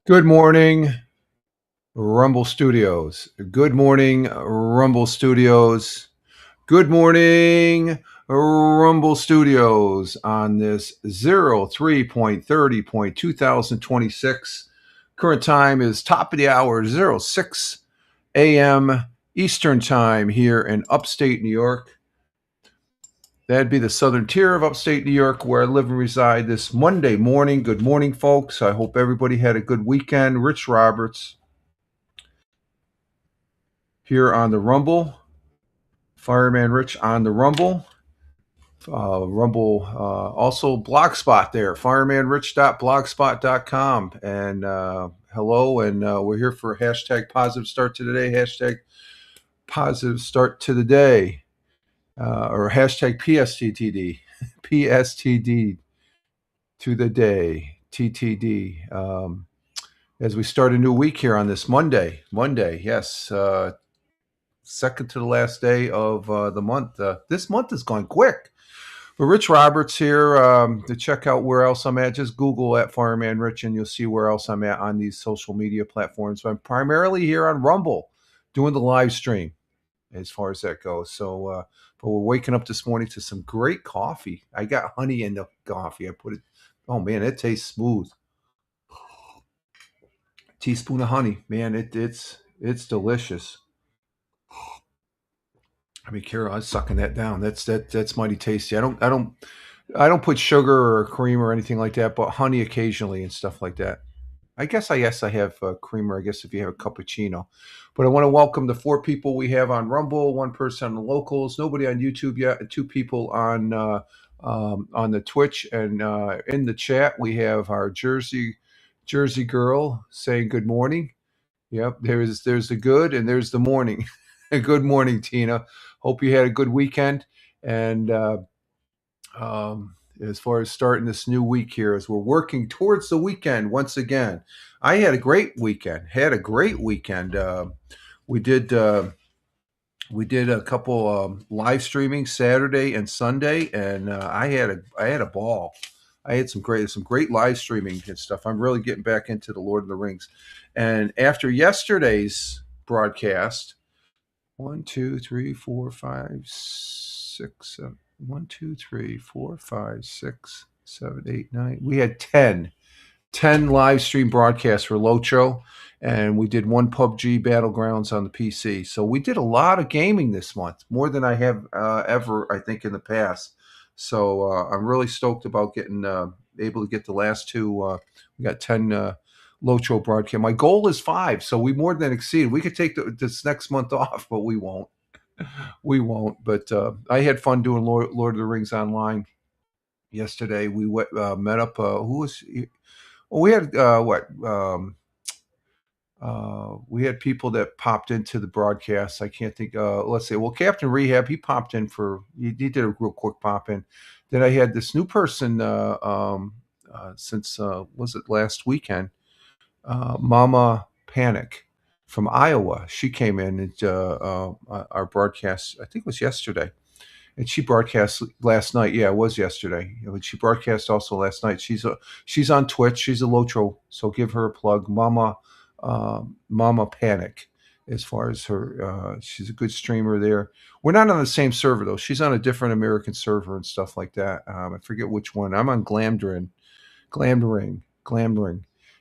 Good morning, Rumble Studios. Good morning, Rumble Studios. Good morning, Rumble Studios on this 03.30.2026. Current time is top of the hour, 06 a.m. Eastern Time here in upstate New York. That'd be the southern tier of upstate New York where I live and reside this Monday morning. Good morning, folks. I hope everybody had a good weekend. Rich Roberts here on the Rumble. Fireman Rich on the Rumble. Rumble, also Blogspot there, firemanrich.blogspot.com. And hello, and we're here for hashtag positive start to the day, hashtag positive start to the day, or hashtag PSTTD, PSTD to the day, TTD. As we start a new week here on this Monday, yes, second to the last day of the month. This month is going quick. But Rich Roberts here. To check out where else I'm at, just Google at Fireman Rich and you'll see where else I'm at on these social media platforms. So I'm primarily here on Rumble doing the live stream as far as that goes. So, but we're waking up this morning to some great coffee. I got honey in the coffee. I put it, oh man, it tastes smooth. Teaspoon of honey, man, it's delicious. I mean, Kara, I was sucking that down. That's mighty tasty. I don't put sugar or cream or anything like that, but honey occasionally and stuff like that. I have creamer. I guess if you have a cappuccino, but I want to welcome the 4 people we have on Rumble, 1 person on the locals, nobody on YouTube yet, and 2 people on the Twitch, and in the chat we have our Jersey girl saying good morning. Yep. There's the good and there's the morning. Good morning, Tina. Hope you had a good weekend. And as far as starting this new week here, as we're working towards the weekend once again, I had a great weekend. Had a great weekend. We did. We did a couple live streaming Saturday and Sunday, and I had a ball. I had some great live streaming and stuff. I'm really getting back into the Lord of the Rings, and after yesterday's broadcast, one, two, three, four, five, six, seven. 1, 2, 3, 4, 5, 6, 7, 8, 9. We had 10 live stream broadcasts for Locho, and we did one PUBG Battlegrounds on the PC. So we did a lot of gaming this month, more than I have ever, I think, in the past. So I'm really stoked about getting able to get the last two. We got 10 Locho broadcast. My goal is 5, so we more than exceeded. We could take this next month off, but we won't. We won't. But I had fun doing Lord of the Rings online yesterday. We met up. Who was? Well, we had we had people that popped into the broadcast. I can't think. Let's say, well, Captain Rehab, he popped in he did a real quick pop in. Then I had this new person since was it last weekend? Mama Panic from Iowa. She came in and our broadcast. I think it was yesterday, and she broadcast last night. Yeah, it was yesterday. She broadcast also last night. She's on Twitch. She's a Lotro, so give her a plug, Mama Panic. As far as her, she's a good streamer there. We're not on the same server though. She's on a different American server and stuff like that. I forget which one. I'm on Glamdring,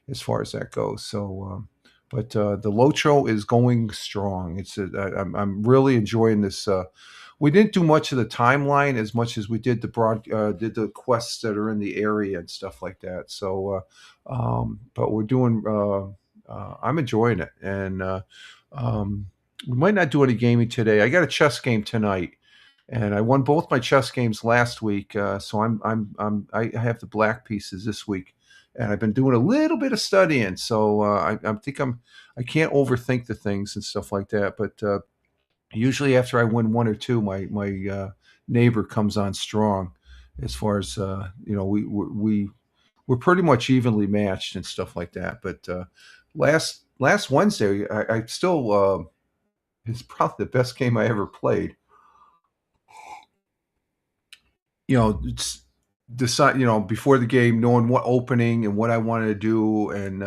as far as that goes. So, but the Lotro is going strong. I'm really enjoying this. We didn't do much of the timeline as much as we did did the quests that are in the area and stuff like that. So, but we're doing. I'm enjoying it, and we might not do any gaming today. I got a chess game tonight, and I won both my chess games last week. So I have the black pieces this week, and I've been doing a little bit of studying. So I can't overthink the things and stuff like that. But usually after I win one or two, my neighbor comes on strong. As far as we're pretty much evenly matched and stuff like that. But last Wednesday, I still it's probably the best game I ever played. It's decide before the game, knowing what opening and what I wanted to do and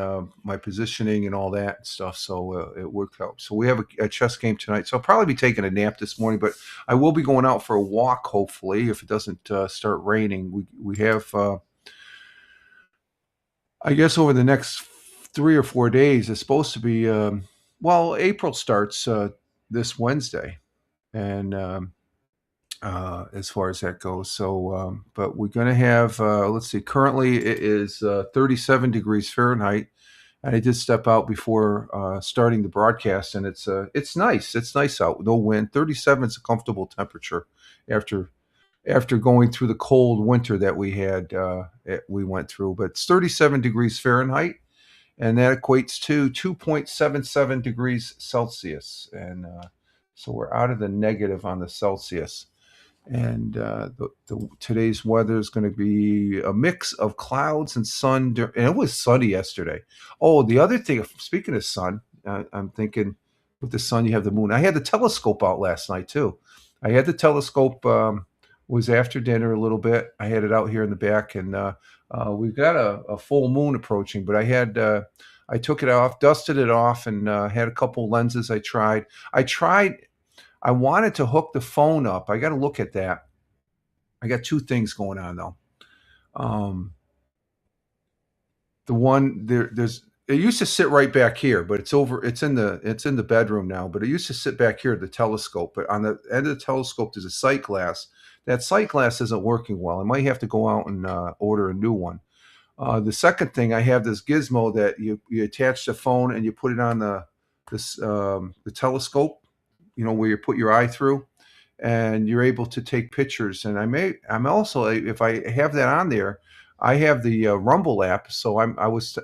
my positioning and all that stuff. So it worked out. So we have a chess game tonight. So I'll probably be taking a nap this morning, but I will be going out for a walk. Hopefully, if it doesn't start raining, we have. I guess over the next 3 or 4 days, it's supposed to be. Well, April starts this Wednesday, and as far as that goes. So, but we're going to have. Let's see. Currently, it is 37 degrees Fahrenheit, and I did step out before starting the broadcast, and it's nice. It's nice out. No wind. 37 is a comfortable temperature after going through the cold winter that we went through. But it's 37 degrees Fahrenheit, and that equates to 2.77 degrees Celsius. And so we're out of the negative on the Celsius. And today's weather is going to be a mix of clouds and sun. And it was sunny yesterday. Oh, the other thing, speaking of sun, I'm thinking with the sun, you have the moon. I had the telescope out last night, too. I had the telescope, was after dinner a little bit. I had it out here in the back, and we've got a full moon approaching, but I took it off, dusted it off, and had a couple lenses I tried. I wanted to hook the phone up. I got to look at that. I got two things going on though. The one there's it used to sit right back here, but it's in the bedroom now. But it used to sit back here at the telescope. But on the end of the telescope, there's a sight glass. That sight glass isn't working well. I might have to go out and order a new one. The second thing, I have this gizmo that you attach the phone and you put it on the telescope, where you put your eye through, and you're able to take pictures. And I'm also, if I have that on there, I have the Rumble app. So I was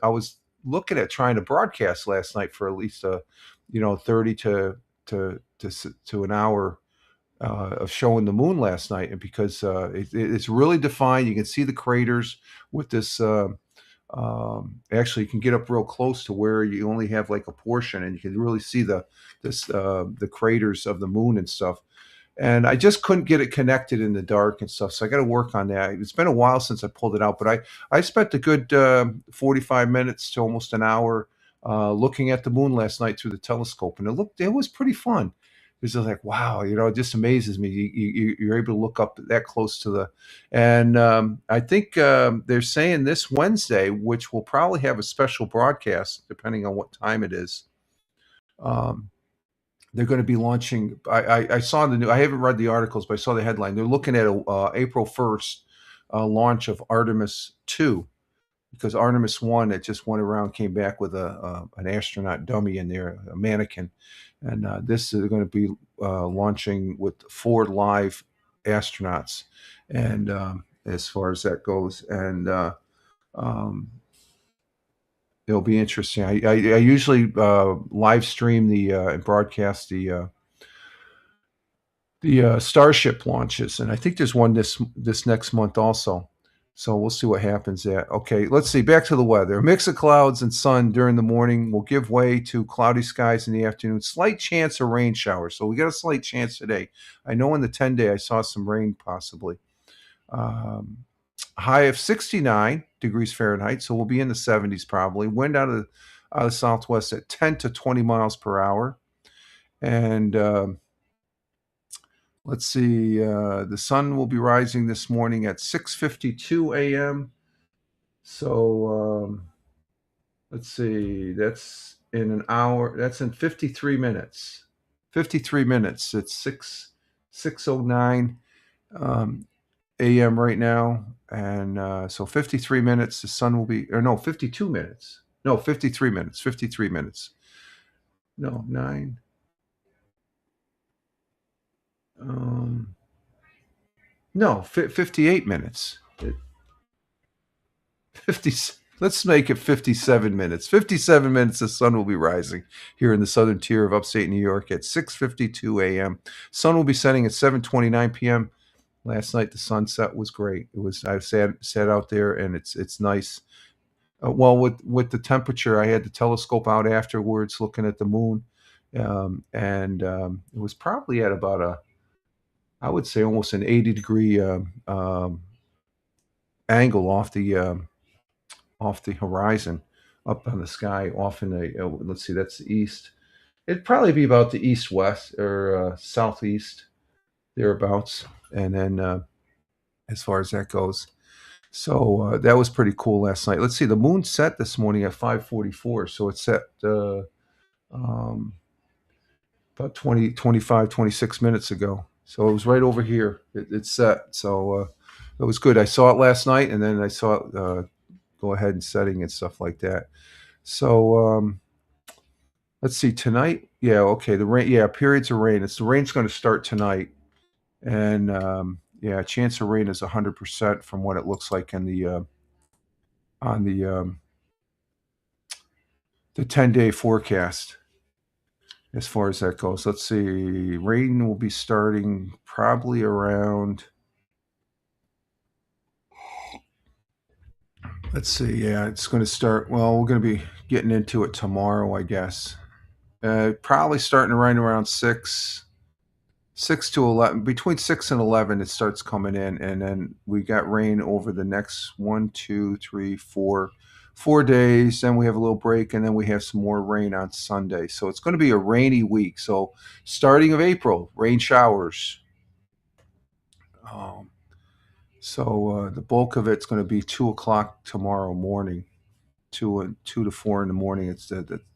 looking at trying to broadcast last night for at least 30 to an hour of showing the moon last night, and because it's really defined, you can see the craters with this. Actually, you can get up real close to where you only have like a portion, and you can really see the craters of the moon and stuff. And I just couldn't get it connected in the dark and stuff, so I got to work on that. It's been a while since I pulled it out, but I spent a good 45 minutes to almost an hour looking at the moon last night through the telescope, and it was pretty fun. It was just like, wow, it just amazes me. You're able to look up that close to and I think they're saying this Wednesday, which will probably have a special broadcast depending on what time it is. Um, they're going to be launching. I saw the new. I haven't read the articles, but I saw the headline. They're looking at a April 1st launch of Artemis 2, because Artemis 1, it just went around, came back with an astronaut dummy in there, a mannequin, and this is going to be launching with 4 live astronauts, and as far as that goes, and um, it'll be interesting. I usually live stream and broadcast the Starship launches, and I think there's one this next month also. So we'll see what happens there. Okay, let's see. Back to the weather. A mix of clouds and sun during the morning will give way to cloudy skies in the afternoon. Slight chance of rain showers. So we got a slight chance today. I know in the 10-day I saw some rain possibly. High of 69 degrees Fahrenheit. So we'll be in the 70s probably. Wind out of the southwest at 10 to 20 miles per hour. And let's see. The sun will be rising this morning at 6:52 a.m. So let's see. That's in an hour. That's in 53 minutes. 53 minutes. It's 6:09 a.m. right now, and so 53 minutes. The sun will be, or no, 52 minutes. No, 53 minutes. 53 minutes. No, 9. No, 58 minutes. 50. Let's make it 57 minutes. 57 minutes, the sun will be rising here in the southern tier of upstate New York at 6:52 a.m. Sun will be setting at 7:29 p.m. Last night the sunset was great. I sat out there, and it's nice. Well, with the temperature, I had the telescope out afterwards looking at the moon, and it was probably at about I would say almost an 80-degree angle off the horizon, up on the sky, off in let's see, that's the east. It'd probably be about the east-west or southeast, thereabouts. And then as far as that goes, so that was pretty cool last night. Let's see, the moon set this morning at 5:44, so it set about 25, 26 minutes ago. So it was right over here. It's set. So it was good. I saw it last night, and then I saw it go ahead and setting and stuff like that. So let's see, tonight. Yeah, okay. The rain. Yeah, periods of rain. The rain's going to start tonight, and yeah, chance of rain is 100% from what it looks like in the on the 10-day forecast. As far as that goes, let's see. Rain will be starting probably around. Let's see. Yeah, it's going to start. Well, we're going to be getting into it tomorrow, I guess. Probably starting right around 6 to 11. Between 6 and 11, it starts coming in, and then we got rain over the next 1, 2, 3, 4 days. Then we have a little break, and then we have some more rain on Sunday. So it's going to be a rainy week. So starting of April, rain showers. So the bulk of it's going to be 2 o'clock tomorrow morning, 2 to 4 in the morning. It's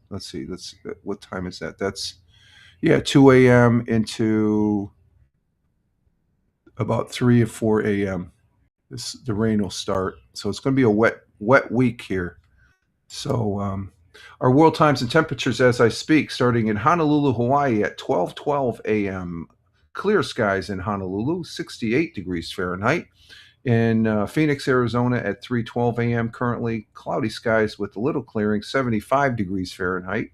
let's see, what time is that? That's 2 a.m. into about 3 or 4 a.m. The rain will start. So it's going to be a wet week here. So our world times and temperatures as I speak, starting in Honolulu, Hawaii at 12:12 a.m. Clear skies in Honolulu, 68 degrees Fahrenheit. In Phoenix, Arizona at 3:12 a.m. currently cloudy skies with a little clearing, 75 degrees Fahrenheit.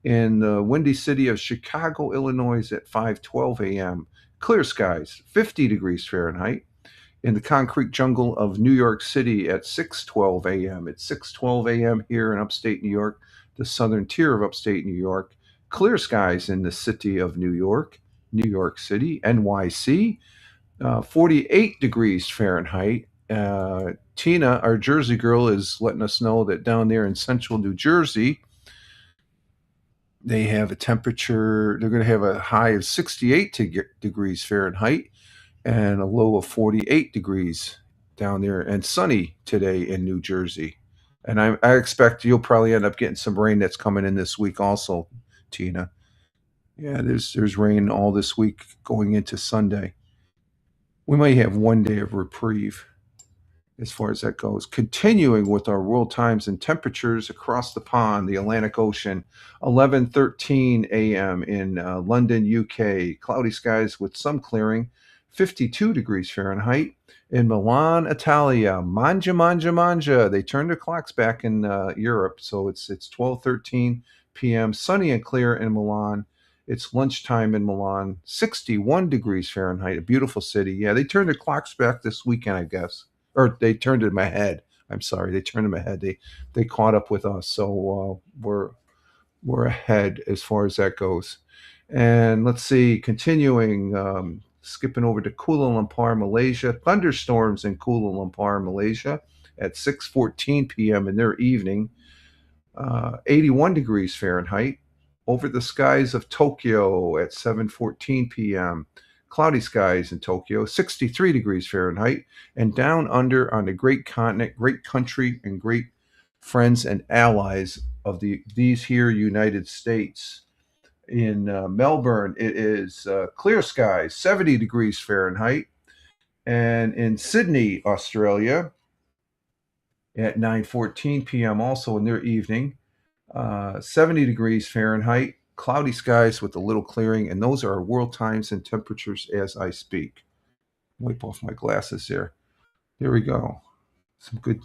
In the windy city of Chicago, Illinois at 5:12 a.m. clear skies, 50 degrees Fahrenheit. In the concrete jungle of New York City at 6:12 a.m. It's 6:12 a.m. here in upstate New York, the southern tier of upstate New York. Clear skies in the city of New York, New York City, NYC, 48 degrees Fahrenheit. Tina, our Jersey girl, is letting us know that down there in central New Jersey, they have a temperature, they're going to have a high of 68 degrees Fahrenheit and a low of 48 degrees down there, and sunny today in New Jersey. And I expect you'll probably end up getting some rain that's coming in this week also, Tina. Yeah, there's rain all this week going into Sunday. We might have one day of reprieve as far as that goes. Continuing with our world times and temperatures across the pond, the Atlantic Ocean, 11:13 a.m. in London, UK. Cloudy skies with some clearing, 52 degrees Fahrenheit. In Milan, Italia, manja, manja, manja. They turned their clocks back in Europe, so it's 12:13 p.m. Sunny and clear in Milan. It's lunchtime in Milan, 61 degrees Fahrenheit. A beautiful city. Yeah, they turned their clocks back this weekend, I guess, or they turned them ahead. I'm sorry, they turned them ahead. They caught up with us, so we're ahead as far as that goes. And let's see, continuing, skipping over to Kuala Lumpur, Malaysia. Thunderstorms in Kuala Lumpur, Malaysia, at 6:14 p.m. in their evening. 81 degrees Fahrenheit. Over the skies of Tokyo at 7:14 p.m. Cloudy skies in Tokyo, 63 degrees Fahrenheit. And down under on the great continent, great country, and great friends and allies of these here United States. In Melbourne, it is clear skies, 70 degrees Fahrenheit. And in Sydney, Australia, at 9:14 p.m., also in their evening, 70 degrees Fahrenheit, cloudy skies with a little clearing, and those are our world times and temperatures as I speak. Wipe off my glasses here. There we go. Some good.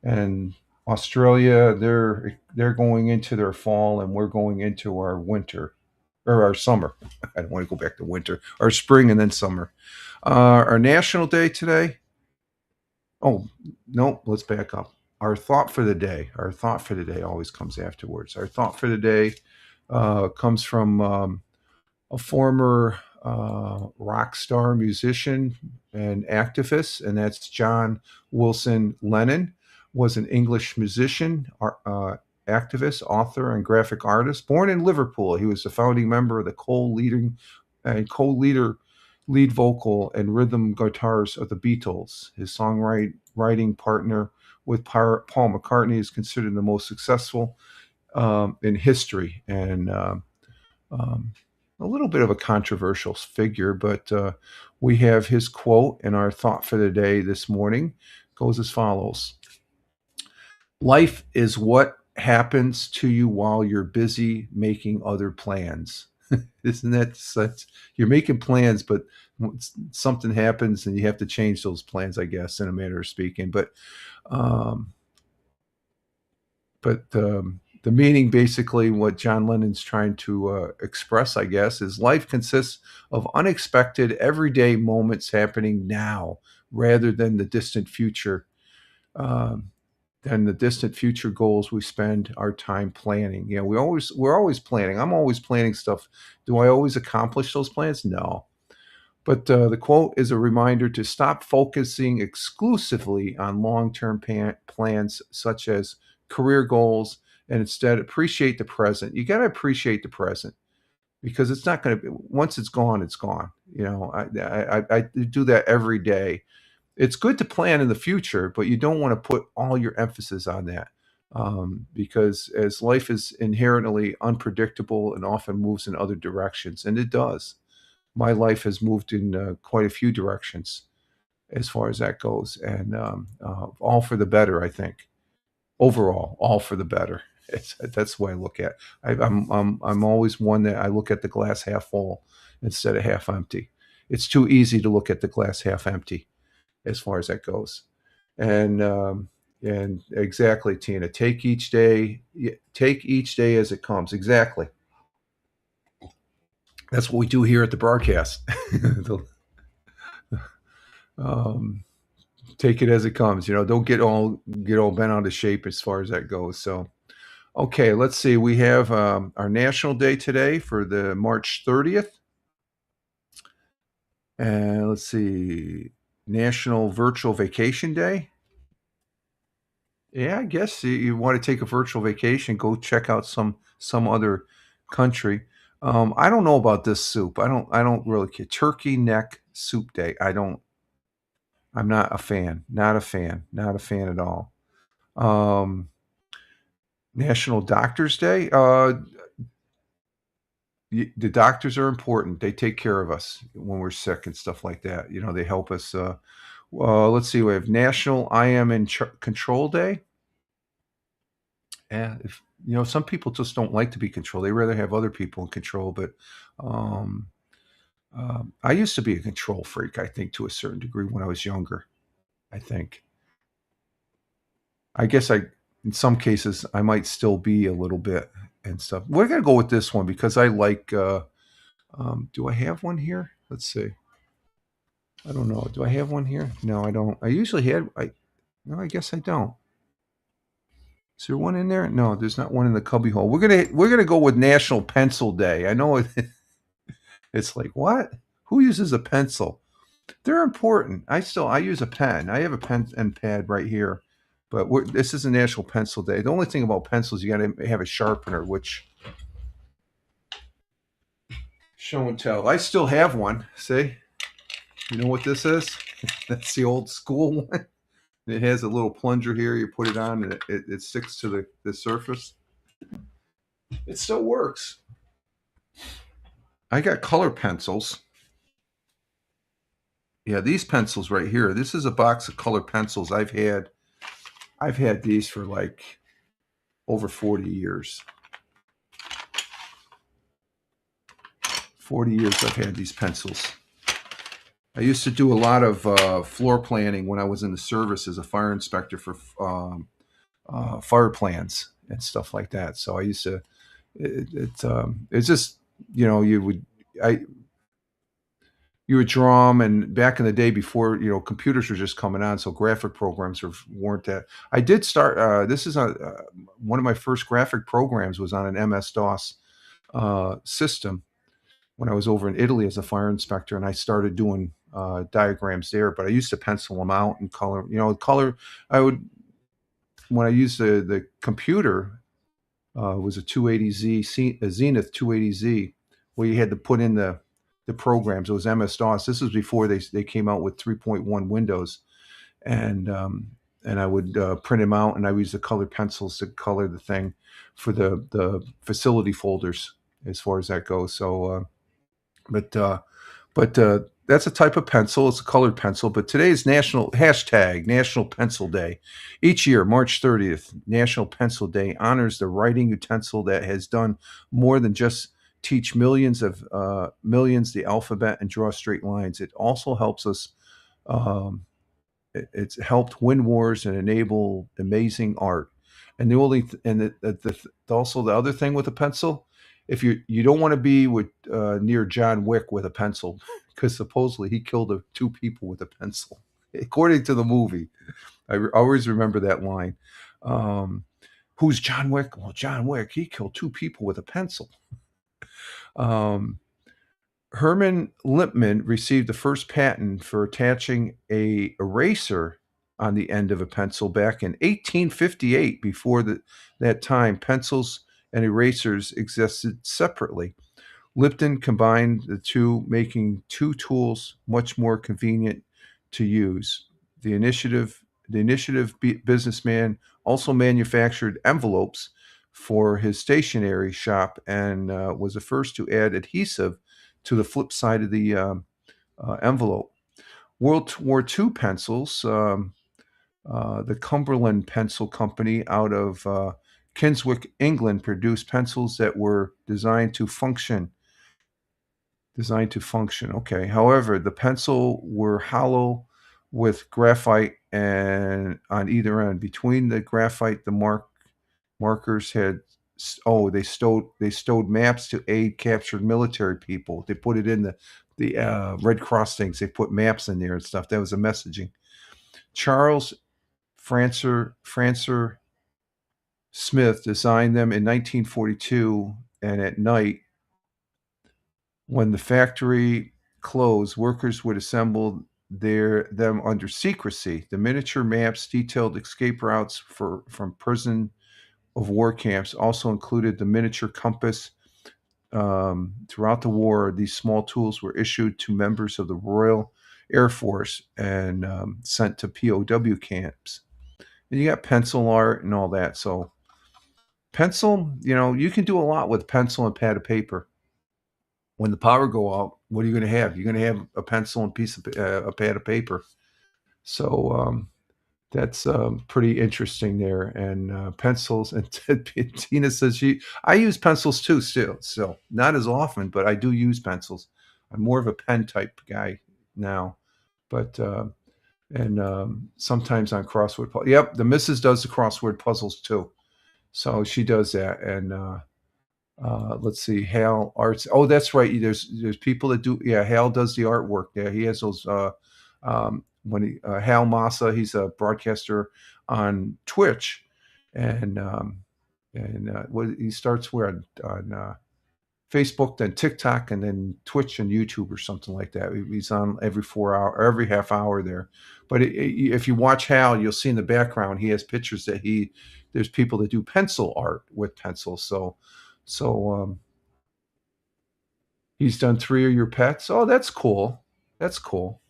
And Australia, they're going into their fall, and we're going into our winter or our summer. I don't want to go back to winter. Our spring and then summer. Our national day today. Oh no, let's back up. Our thought for the day. Our thought for the day always comes afterwards. Our thought for the day comes from a former rock star musician and activist, and that's John Wilson Lennon. Was an English musician, activist, author, and graphic artist. Born in Liverpool, he was the founding member of the co-leader, lead vocal, and rhythm guitars of the Beatles. His songwriting partner with Paul McCartney is considered the most successful in history, and a little bit of a controversial figure, but we have his quote, and our thought for the day this morning goes as follows. Life is what happens to you while you're busy making other plans. Isn't that such? You're making plans, but something happens and you have to change those plans, I guess, in a manner of speaking. Um, but the meaning, basically, what John Lennon's trying to express, I guess, is life consists of unexpected, everyday moments happening now, rather than the distant future. Um, than the distant future goals we spend our time planning. You know, we're always planning. I'm always planning stuff. Do I always accomplish those plans? No. But the quote is a reminder to stop focusing exclusively on long-term plans such as career goals, and instead appreciate the present. You got to appreciate the present because it's not going to be, once it's gone, it's gone. You know, I do that every day. It's good to plan in the future, but you don't want to put all your emphasis on that, because as life is inherently unpredictable and often moves in other directions, and it does. My life has moved in quite a few directions as far as that goes, and all for the better, I think. Overall, all for the better. That's the way I look at. I'm always one that I look at the glass half full instead of half empty. It's too easy to look at the glass half empty. as far as that goes. And exactly, Tina, take each day as it comes. Exactly. That's what we do here at the broadcast. um, take it as it comes. Don't get all bent out of shape as far as that goes. So, okay, let's see. We have our National Day today for the March 30th, and let's see, National Virtual Vacation Day. Yeah, I guess you want to take a virtual vacation, go check out some other country. I don't know about this soup. I don't really care. Turkey neck soup day. I'm not a fan. Not a fan. Not a fan at all. Um, National Doctors Day. The doctors are important. They take care of us when we're sick and stuff like that. They help us. Let's see. We have National I Am in Control Day. Yeah, if some people just don't like to be controlled. They rather have other people in control. But um, I used to be a control freak. I think to a certain degree when I was younger. I think. I guess in some cases, I might still be a little bit and stuff. We're gonna go with this one because I like. Do I have one here? Let's see. I don't know. Do I have one here? No, I don't. I usually had. No, I guess I don't. Is there one in there? No, there's not one in the cubby hole. We're gonna go with National Pencil Day. I know it's like what? Who uses a pencil? They're important. I use a pen. I have a pen and pad right here, but this is a National Pencil Day. The only thing about pencils, you got to have a sharpener, which show and tell. I still have one. See, you know what this is? That's the old school one. It has a little plunger here. You put it on, and it sticks to the surface. It still works. I got color pencils. Yeah, these pencils right here. This is a box of color pencils. I've had these for like over 40 years. 40 years I've had these pencils. I used to do a lot of floor planning when I was in the service as a fire inspector for fire plans and stuff like that. So I used to. It's just I you would draw them, and back in the day before computers were just coming on, so graphic programs weren't that. I did start. This is one of my first graphic programs was on an MS DOS system when I was over in Italy as a fire inspector, and I started doing diagrams there. But I used to pencil them out and color. Color. I would when I used the computer. It was a 280Z, a Zenith 280Z, where you had to put in the programs. It was MS DOS. This was before they came out with 3.1 Windows, and I would print them out, and I would use the colored pencils to color the thing for the facility folders as far as that goes. So, but that's a type of pencil. It's a colored pencil. But today is National Pencil Day. Each year, March 30th, National Pencil Day honors the writing utensil that has done more than just teach millions the alphabet and draw straight lines. It also helps us. Um, it's helped win wars and enable amazing art. And the only and also the other thing with a pencil, if you don't want to be with near John Wick with a pencil, because supposedly he killed two people with a pencil, according to the movie. I always remember that line. Um, Who's John Wick? Well, John Wick, he killed two people with a pencil. Um, Herman Lippmann received the first patent for attaching a eraser on the end of a pencil back in 1858. Before that time, pencils and erasers existed separately. Lipton combined the two, making two tools much more convenient to use. The initiative businessman also manufactured envelopes for his stationery shop and was the first to add adhesive to the flip side of the envelope. World War II pencils, the Cumberland Pencil Company out of Kinswick, England, produced pencils that were designed to function. Okay. However, the pencil were hollow with graphite and on either end. Between the graphite, the markers had they stowed maps to aid captured military people. They put it in the Red Cross things. They put maps in there and stuff. That was the messaging. Charles Francer Smith designed them in 1942, and at night, when the factory closed, workers would assemble them under secrecy. The miniature maps detailed escape routes from prison of war camps, also included the miniature compass. Throughout the war, these small tools were issued to members of the Royal Air Force and sent to POW camps. And you got pencil art and all that. So pencil, you can do a lot with pencil and pad of paper. When the power go out, what are you going to have? You're going to have a pencil and a pad of paper. So that's pretty interesting there. And pencils. And Tina says I use pencils too. Still not as often, but I do use pencils. I'm more of a pen type guy now, but and sometimes on crossword. Yep, the missus does the crossword puzzles too. So she does that, and let's see, Hal Arts. Oh, that's right. There's people that do. Yeah, Hal does the artwork there. He has those. Hal Massa, he's a broadcaster on Twitch, and what he starts where on Facebook, then TikTok, and then Twitch and YouTube or something like that. He's on every 4 hour or every half hour there. But if you watch Hal, you'll see in the background he has pictures that there's people that do pencil art with pencils. So he's done 3 of your pets. Oh, that's cool. That's cool.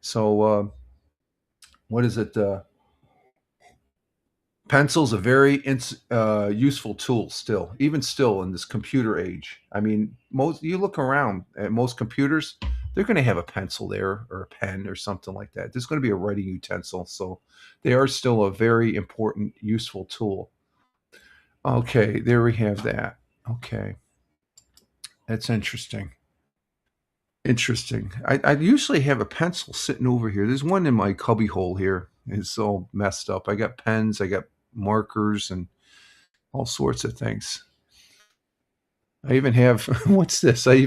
So what is it? Pencil's a very useful tool still, even still in this computer age. I mean, you look around at most computers, they're going to have a pencil there or a pen or something like that. There's going to be a writing utensil. So they are still a very important, useful tool. Okay, there we have that. Okay. That's interesting. Interesting. I usually have a pencil sitting over here. There's one in my cubby hole here. It's all messed up. I got pens, I got markers, and all sorts of things. I even have what's this? I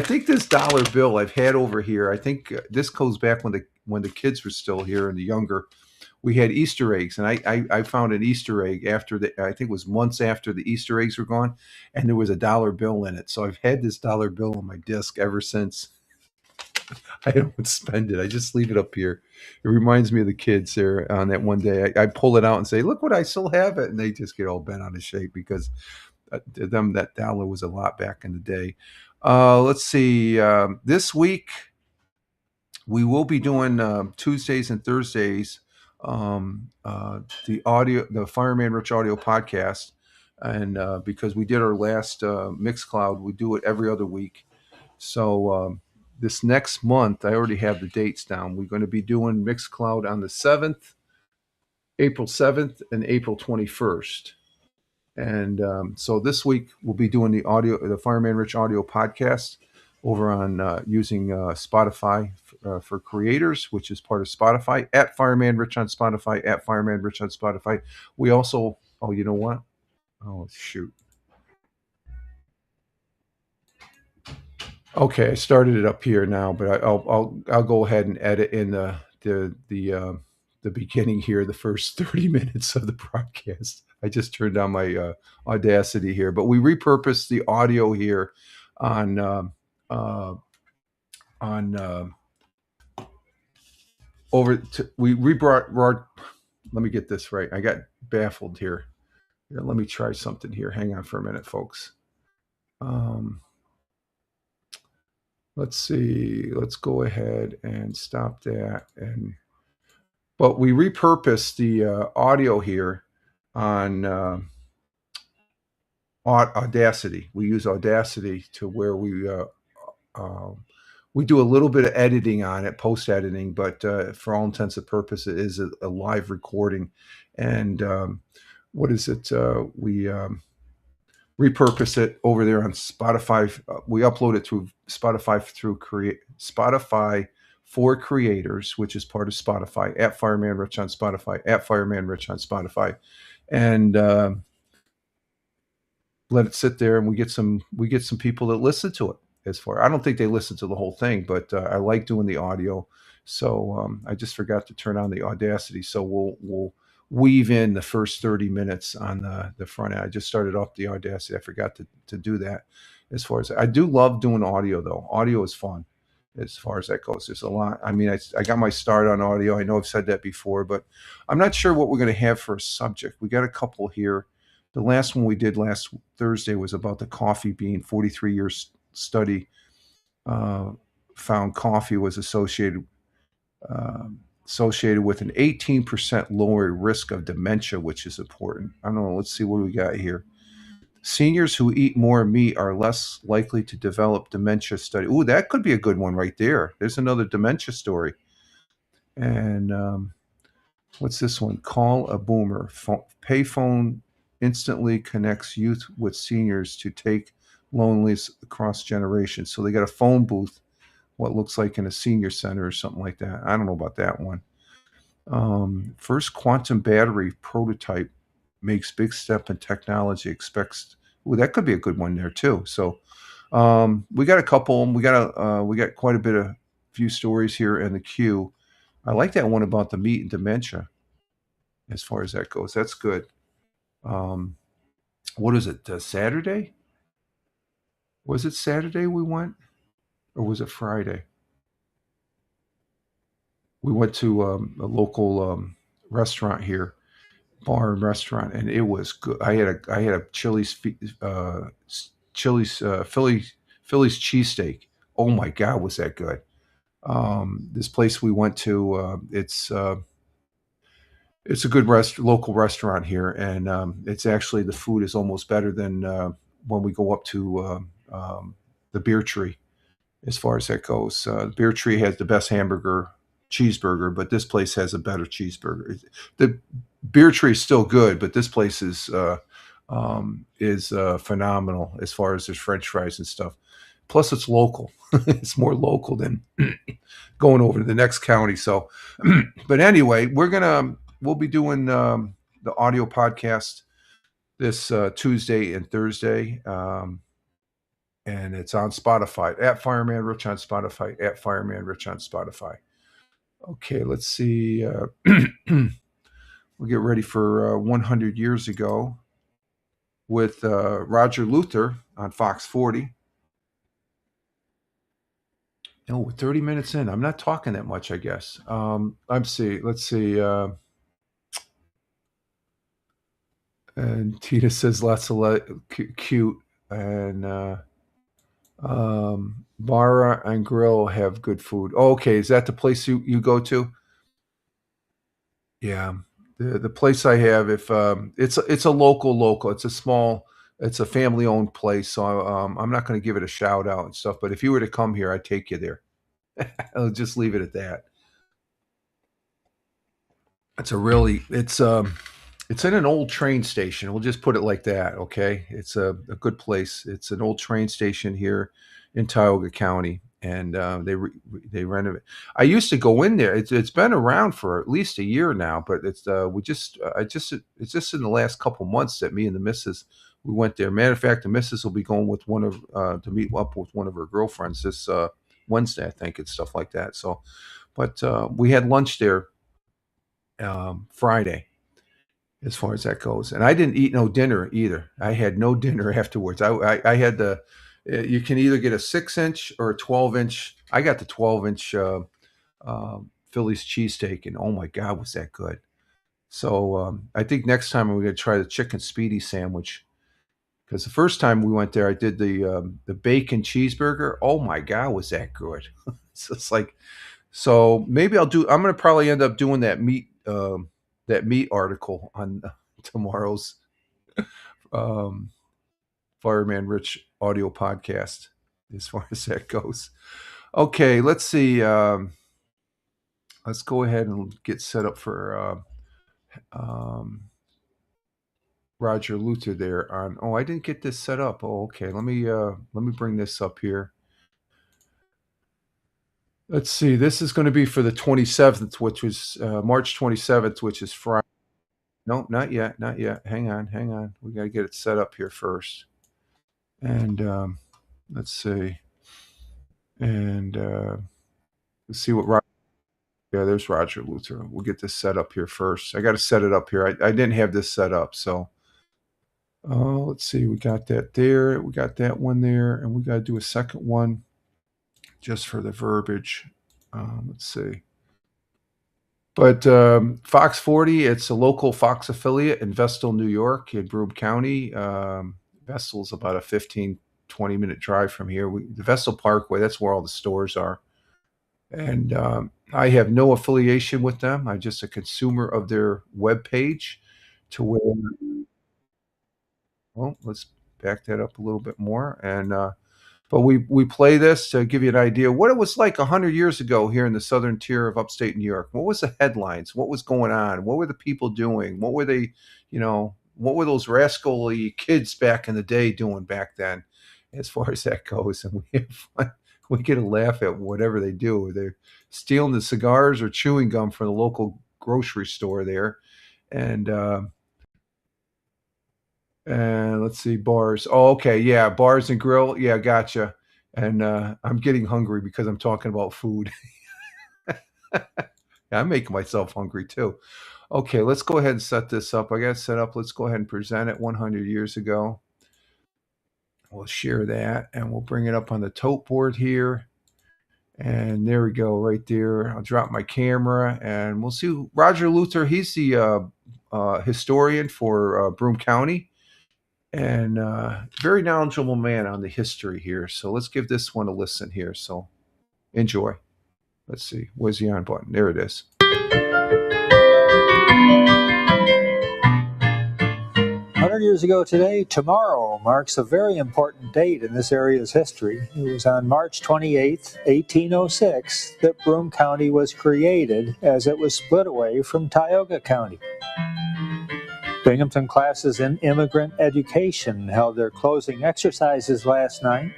think this dollar bill I've had over here. I think this goes back when the kids were still here and the younger. We had Easter eggs, and I found an Easter egg I think it was months after the Easter eggs were gone, and there was a dollar bill in it. So I've had this dollar bill on my desk ever since. I don't spend it. I just leave it up here. It reminds me of the kids there on that one day. I pull it out and say, "Look what I still have it," and they just get all bent out of shape because to them that dollar was a lot back in the day. Let's see. This week we will be doing Tuesdays and Thursdays the Fireman Rich audio podcast, and because we did our last Mixcloud, we do it every other week. So this next month, I already have the dates down. We're going to be doing Mixcloud on the 7th, April 7th, and April 21st. And so this week we'll be doing the Fireman Rich audio podcast over on using Spotify for creators, which is part of Spotify, at Fireman Rich on Spotify, at Fireman Rich on Spotify. We also, oh, you know what? Oh, shoot. Okay, I started it up here now, but I'll go ahead and edit in the beginning here, the first 30 minutes of the broadcast. I just turned on my Audacity here, but we repurposed the audio here on we rebrought. Let me get this right. I got baffled here. Let me try something here. Hang on for a minute, folks. Let's see. Let's go ahead and stop that. But we repurposed the audio here on Audacity. We use Audacity to where we do a little bit of editing on it, post editing, but for all intents and purposes, it is a live recording. And what is it? We repurpose it over there on Spotify. We upload it through Spotify for creators, which is part of Spotify, at Fireman Rich on Spotify, at Fireman Rich on Spotify, and let it sit there, and we get some people that listen to it. As far, I don't think they listen to the whole thing, but I like doing the audio. So I just forgot to turn on the Audacity, so we'll weave in the first 30 minutes on the front end. I just started off the Audacity. I forgot to do that. As far as I do love doing audio, though. Audio is fun as far as that goes. There's a lot. I mean, I got my start on audio. I know I've said that before, but I'm not sure what we're going to have for a subject. We got a couple here. The last one we did last Thursday was about the coffee bean. 43 years study uh, found coffee was associated with an 18% lower risk of dementia, which is important. I don't know. Let's see what we got here. Seniors who eat more meat are less likely to develop dementia study. Ooh, that could be a good one right there. There's another dementia story. And what's this one? Call a boomer. Payphone instantly connects youth with seniors to take loneliness across generations. So they got a phone booth, what looks like in a senior center or something like that. I don't know about that one. First quantum battery prototype makes big step in technology. Expects. Well, that could be a good one there too. So we got a couple. We got quite a bit of few stories here in the queue. I like that one about the meat and dementia. As far as that goes, that's good. Um, what is it? Saturday? Was it Saturday we went, or was it Friday? We went to a local restaurant here, bar and restaurant, and it was good. I had a Chili's Philly's cheesesteak. Oh my God, was that good? This place we went to, it's a good local restaurant here, and it's actually the food is almost better than when we go up to the Beer Tree. As far as that goes, Beer Tree has the best cheeseburger, but this place has a better cheeseburger. The Beer Tree is still good, but this place is phenomenal as far as there's French fries and stuff. Plus, it's local. It's more local than going over to the next county. So, but anyway, we'll be doing the audio podcast this Tuesday and Thursday, and it's on Spotify at Fireman Rich on Spotify at Fireman Rich on Spotify. Okay, let's see. We'll get ready for 100 years ago with Roger Luther on Fox 40. Oh, we're 30 minutes in. I'm not talking that much, I guess. Let's see. And Tina says lots of cute. And Bar and Grill have good food. Oh, okay, is that the place you go to? Yeah, the place I have, if it's a local, it's a family owned place, so I'm not going to give it a shout out and stuff. But if you were to come here, I'd take you there. I'll just leave it at that. It's in an old train station. We'll just put it like that. Okay, it's a good place. It's an old train station here in Tioga County, and they renovate. I used to go in there. It's been around for at least a year now, but it's just in the last couple months that me and the missus we went there. Matter of fact, the missus will be going with one of to meet up with one of her girlfriends this Wednesday, I think, and stuff like that. So, but we had lunch there Friday, as far as that goes. And I didn't eat no dinner either. I had no dinner afterwards. I had the, you can either get a 6 inch or a 12 inch. I got the 12 inch Philly's cheesesteak, and oh my God, was that good. So I think next time we're going to try the chicken speedy sandwich. Because the first time we went there, I did the bacon cheeseburger. Oh my God, was that good? So it's like, so maybe I'm going to probably end up doing that meat article on tomorrow's um, Fireman Rich audio podcast, as far as that goes. Okay, let's see. Let's go ahead and get set up for Roger Luther there on. Oh, I didn't get this set up. Oh, okay. Let me bring this up here. Let's see. This is going to be for the 27th, which was March 27th, which is Friday. No, not yet. Not yet. Hang on. Hang on. We got to get it set up here first. And let's see. And let's see what Roger. Yeah, there's Roger Luther. We'll get this set up here first. I got to set it up here. I didn't have this set up. So let's see. We got that there. We got that one there. And we got to do a second one just for the verbiage. Let's see. But Fox 40, it's a local Fox affiliate in Vestal, New York, in Broome County. Vestal's about a 15, 20-minute drive from here. The Vestal Parkway, that's where all the stores are. And I have no affiliation with them. I'm just a consumer of their webpage to where, well, let's back that up a little bit more. And but we play this to give you an idea what it was like 100 years ago here in the southern tier of upstate New York. What was the headlines? What was going on? What were the people doing? What were they, what were those rascally kids back in the day doing back then, as far as that goes? And we have fun. We get a laugh at whatever they do. They're stealing the cigars or chewing gum from the local grocery store there. And let's see, bars. Oh, okay, yeah, bars and grill. Yeah, gotcha. And I'm getting hungry because I'm talking about food. Yeah, I'm making myself hungry too. Okay, let's go ahead and set this up. I got it set up. Let's go ahead and present it 100 years ago. We'll share that and we'll bring it up on the tote board here. And there we go, right there. I'll drop my camera and we'll see. Roger Luther, he's the historian for Broome County. And very knowledgeable man on the history here. So let's give this one a listen here. So enjoy. Let's see. Where's the on button? There it is. 100 years ago today, tomorrow marks a very important date in this area's history. It was on March 28, 1806, that Broome County was created as it was split away from Tioga County. Binghamton classes in immigrant education held their closing exercises last night.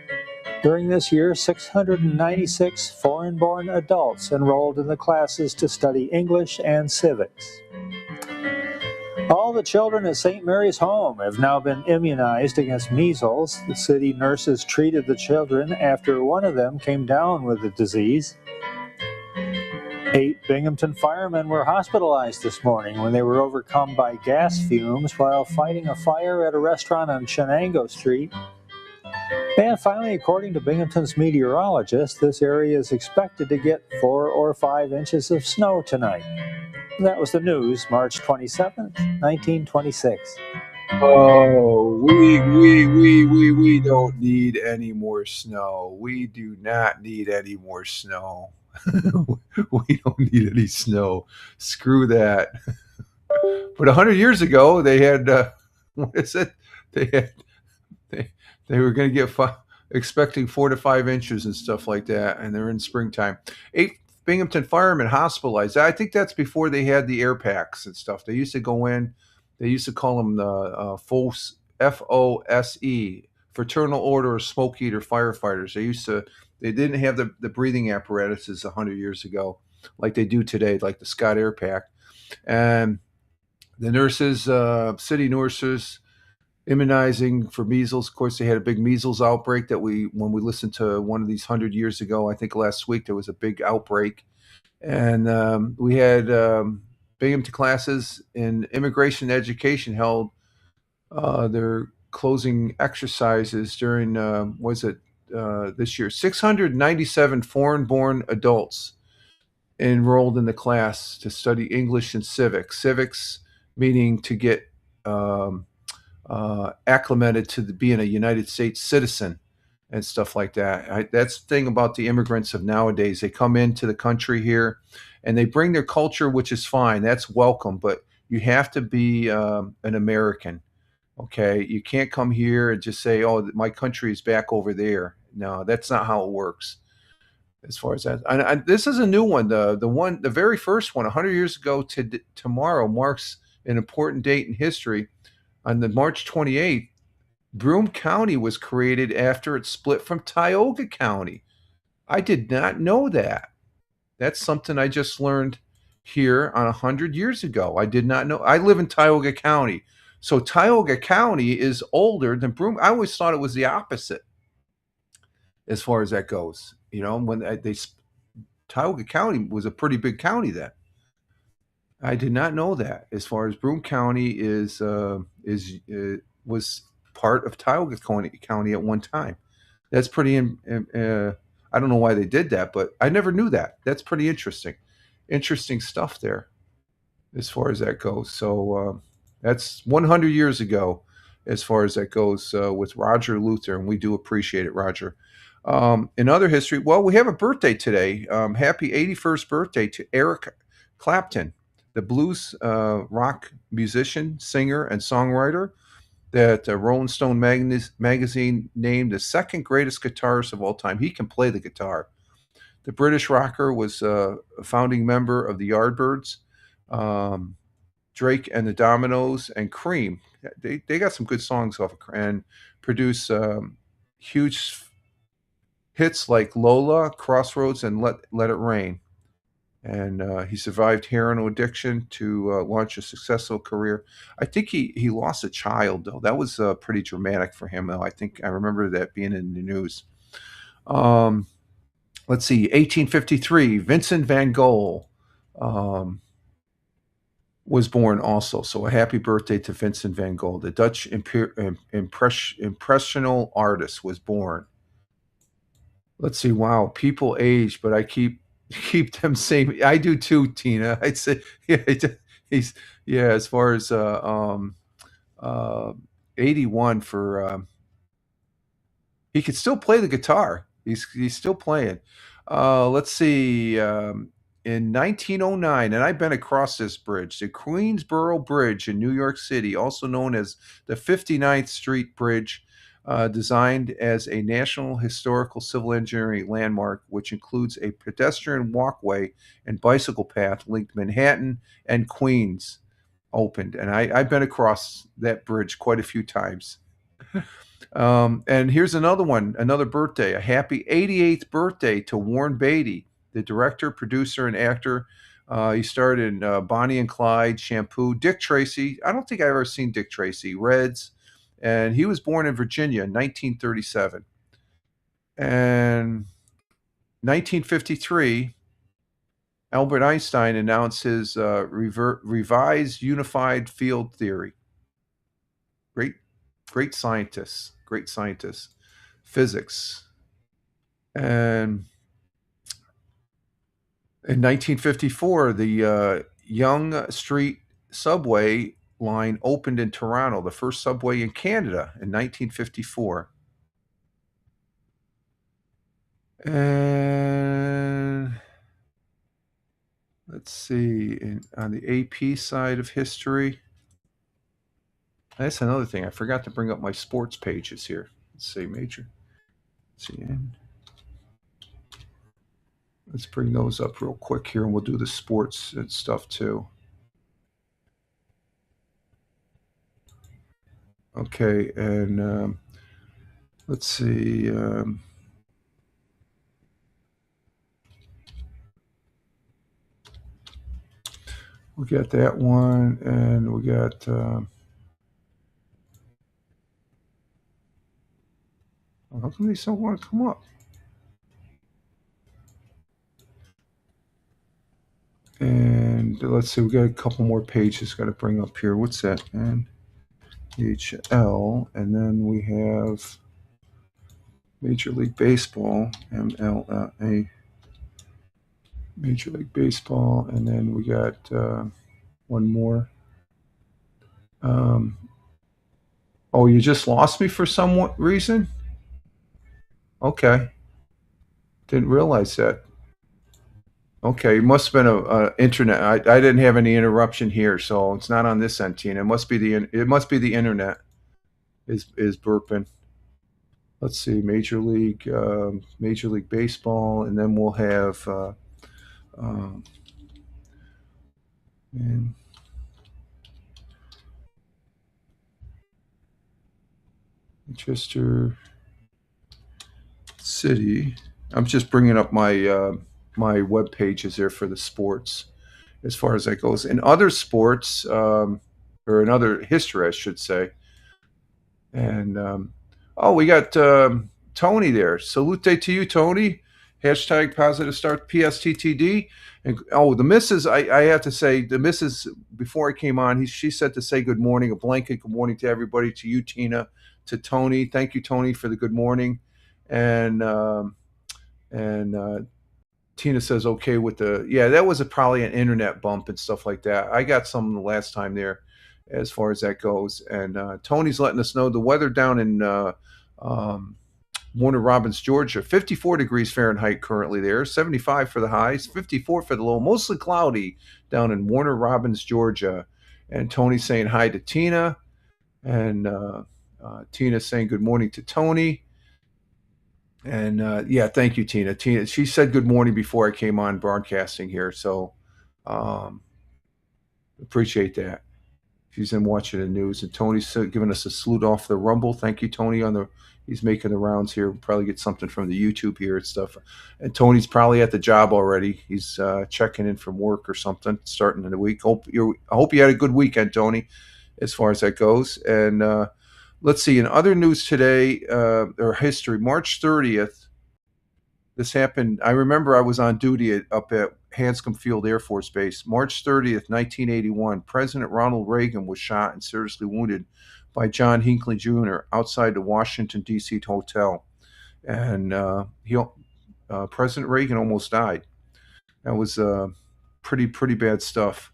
During this year, 696 foreign-born adults enrolled in the classes to study English and civics. All the children at St. Mary's Home have now been immunized against measles. The city nurses treated the children after one of them came down with the disease. 8 Binghamton firemen were hospitalized this morning when they were overcome by gas fumes while fighting a fire at a restaurant on Chenango Street. And finally, according to Binghamton's meteorologist, this area is expected to get 4 or 5 inches of snow tonight. That was the news, March 27th, 1926. Oh, we don't need any more snow. We do not need any more snow. We don't need any snow. Screw that. But 100 years ago, they had what is it? They were going to get expecting 4 to 5 inches and stuff like that, and they're in springtime. 8 Binghamton firemen hospitalized. I think that's before they had the air packs and stuff. They used to go in. They used to call them the FOSE, FOSE, Fraternal Order of Smoke Eater Firefighters. They didn't have the breathing apparatuses 100 years ago like they do today, like the Scott Air Pack. And the nurses, city nurses, immunizing for measles. Of course, they had a big measles outbreak when we listened to one of these 100 years ago. I think last week there was a big outbreak. And we had Binghamton classes in immigration education held their closing exercises during, this year. 697 foreign-born adults enrolled in the class to study English and civics. Civics meaning to get acclimated to being a United States citizen and stuff like that. That's the thing about the immigrants of nowadays. They come into the country here and they bring their culture, which is fine. That's welcome, but you have to be an American. Okay, you can't come here and just say, "Oh, my country is back over there." No, that's not how it works. As far as that, and this is a new one. The very first one, 100 years ago tomorrow marks an important date in history. On the March 28th, Broome County was created after it split from Tioga County. I did not know that. That's something I just learned here on 100 years ago. I did not know. I live in Tioga County. So Tioga County is older than Broome. I always thought it was the opposite as far as that goes. You know, when they Tioga County was a pretty big county then. I did not know that. As far as Broome County was part of Tioga County at one time. That's pretty. I don't know why they did that, but I never knew that. That's pretty interesting. Interesting stuff there, as far as that goes. So that's 100 years ago, as far as that goes, with Roger Luther, and we do appreciate it, Roger. In other history, well, we have a birthday today. Happy 81st birthday to Eric Clapton, the blues rock musician, singer, and songwriter that Rolling Stone magazine named the second greatest guitarist of all time. He can play the guitar. The British rocker was a founding member of the Yardbirds, Drake and the Dominoes, and Cream. They got some good songs off of and produced huge hits like Lola, Crossroads, and Let It Rain. And he survived heroin addiction to launch a successful career. I think he lost a child, though. That was pretty dramatic for him, though. I think I remember that being in the news. Let's see, 1853, Vincent van Gogh was born also. So a happy birthday to Vincent van Gogh. The Dutch impressional artist was born. Let's see, wow, people age, but I keep them same. I do too, Tina. I'd say, yeah, he's yeah. As far as uh, 81 for he could still play the guitar. He's still playing. Let's see. In 1909, and I've been across this bridge, the Queensboro Bridge in New York City, also known as the 59th Street Bridge, designed as a National Historical Civil Engineering landmark, which includes a pedestrian walkway and bicycle path linked Manhattan and Queens, opened. And I've been across that bridge quite a few times. And here's another one, another birthday, a happy 88th birthday to Warren Beatty, the director, producer, and actor. He starred in Bonnie and Clyde, Shampoo, Dick Tracy. I don't think I've ever seen Dick Tracy, Reds. And he was born in Virginia in 1937. And 1953, Albert Einstein announced his revised unified field theory. Great scientist, physics. And in 1954, the Yonge Street subway line opened in Toronto, the first subway in Canada in 1954. And let's see, on the AP side of history, that's another thing. I forgot to bring up my sports pages here. Let's see, major. Let's see. Let's bring those up real quick here, and we'll do the sports and stuff too. Okay, and let's see. We got that one, and we got. How come these don't want to come up? And let's see, we got a couple more pages got to bring up here. What's that? NHL, and then we have Major League Baseball, MLA, Major League Baseball, and then we got one more. Oh, you just lost me for some reason? Okay. Didn't realize that. Okay, it must have been a internet. I didn't have any interruption here, so it's not on this end, Tina. It must be the internet is burping. Let's see, Major League Baseball, and then we'll have Manchester City. I'm just bringing up my my web page is there for the sports as far as that goes. In other sports, or in other history, I should say. And oh, we got Tony there. Salute to you, Tony. Hashtag positive start PSTTD. And oh, the missus, I have to say, the missus, before I came on, she said to say good morning, a blanket good morning to everybody, to you, Tina, to Tony. Thank you, Tony, for the good morning. And Tina says okay with yeah, that was probably an internet bump and stuff like that. I got some the last time there as far as that goes. And Tony's letting us know the weather down in um, Warner Robins, Georgia, 54 degrees Fahrenheit currently there, 75 for the highs, 54 for the low, mostly cloudy down in Warner Robins, Georgia. And Tony's saying hi to Tina. And Tina's saying good morning to Tony. And yeah, thank you, Tina. Tina, she said good morning before I came on broadcasting here, so um, appreciate that. She's been watching the news, and Tony's giving us a salute off the Rumble. Thank you, Tony. He's making the rounds here. We'll probably get something from the YouTube here and stuff. And Tony's probably at the job already. He's checking in from work or something, starting in the week. I hope you had a good weekend, Tony, as far as that goes. And let's see. In other news today, or history, March 30th, this happened. I remember I was on duty up at Hanscom Field Air Force Base. March 30th, 1981, President Ronald Reagan was shot and seriously wounded by John Hinckley Jr. outside the Washington, D.C. hotel. And President Reagan almost died. That was pretty bad stuff.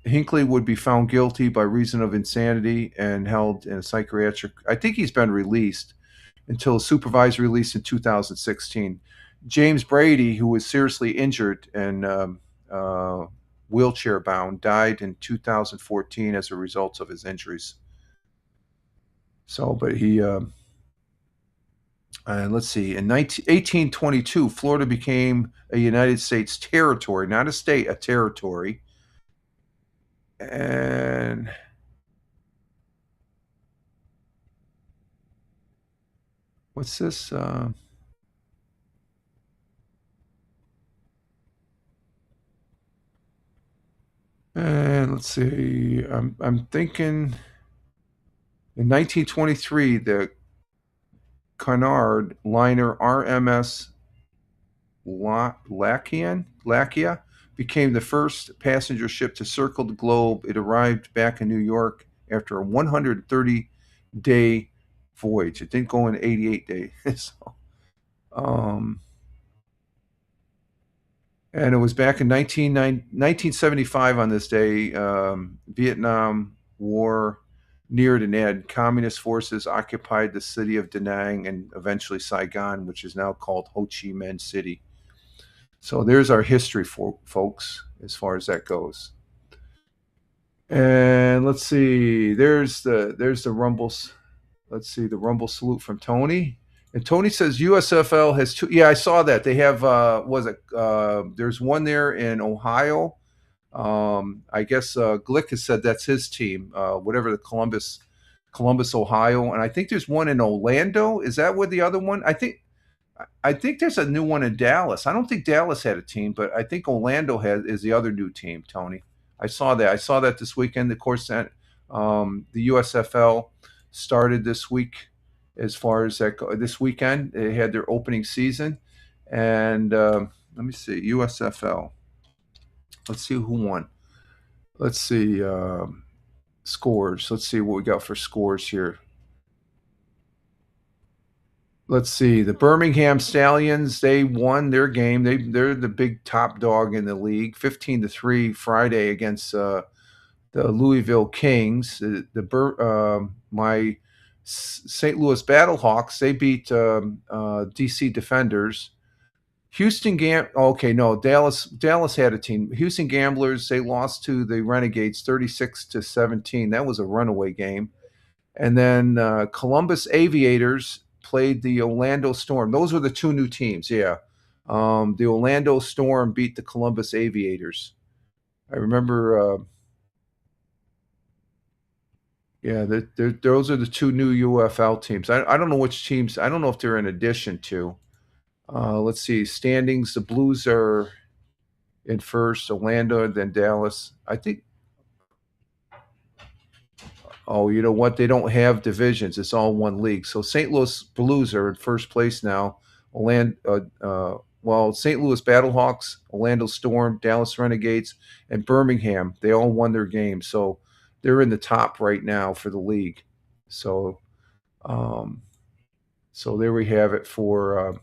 Hinckley would be found guilty by reason of insanity and held in a psychiatric. I think he's been released until a supervised release in 2016. James Brady, who was seriously injured and wheelchair bound, died in 2014 as a result of his injuries. So, but he, let's see, in 1822, Florida became a United States territory, not a state, a territory. And what's this? And let's see. I'm thinking in 1923, the Cunard liner RMS Lakia became the first passenger ship to circle the globe. It arrived back in New York after a 130-day voyage. It didn't go in 88 days. So, and it was back in 1975 on this day. Vietnam War neared an end. Communist forces occupied the city of Da Nang and eventually Saigon, which is now called Ho Chi Minh City. So there's our history, folks, as far as that goes. And let's see. There's the Rumbles. Let's see the Rumble salute from Tony. And Tony says USFL has two. Yeah, I saw that. They have, there's one there in Ohio. I guess Glick has said that's his team, whatever the Columbus, Ohio. And I think there's one in Orlando. Is that where the other one? I think there's a new one in Dallas. I don't think Dallas had a team, but I think Orlando is the other new team, Tony. I saw that this weekend. Of course, that the USFL started this week. As far as that this weekend, they had their opening season, and let me see USFL. Let's see who won. Let's see scores. Let's see what we got for scores here. Let's see the Birmingham Stallions. They won their game. They're the big top dog in the league. 15-3 Friday against the Louisville Kings. My St. Louis Battlehawks, they beat DC Defenders. Dallas had a team. Houston Gamblers, they lost to the Renegades 36-17. That was a runaway game. And then Columbus Aviators played the Orlando Storm. Those were the two new teams, yeah. The Orlando Storm beat the Columbus Aviators. I remember... yeah, those are the two new UFL teams. I don't know which teams. I don't know if they're in addition to. Let's see, standings. The Blues are in first, Orlando, and then Dallas. I think. Oh, you know what? They don't have divisions. It's all one league. So St. Louis Blues are in first place now. St. Louis Battlehawks, Orlando Storm, Dallas Renegades, and Birmingham. They all won their games. So they're in the top right now for the league. So, um, so there we have it for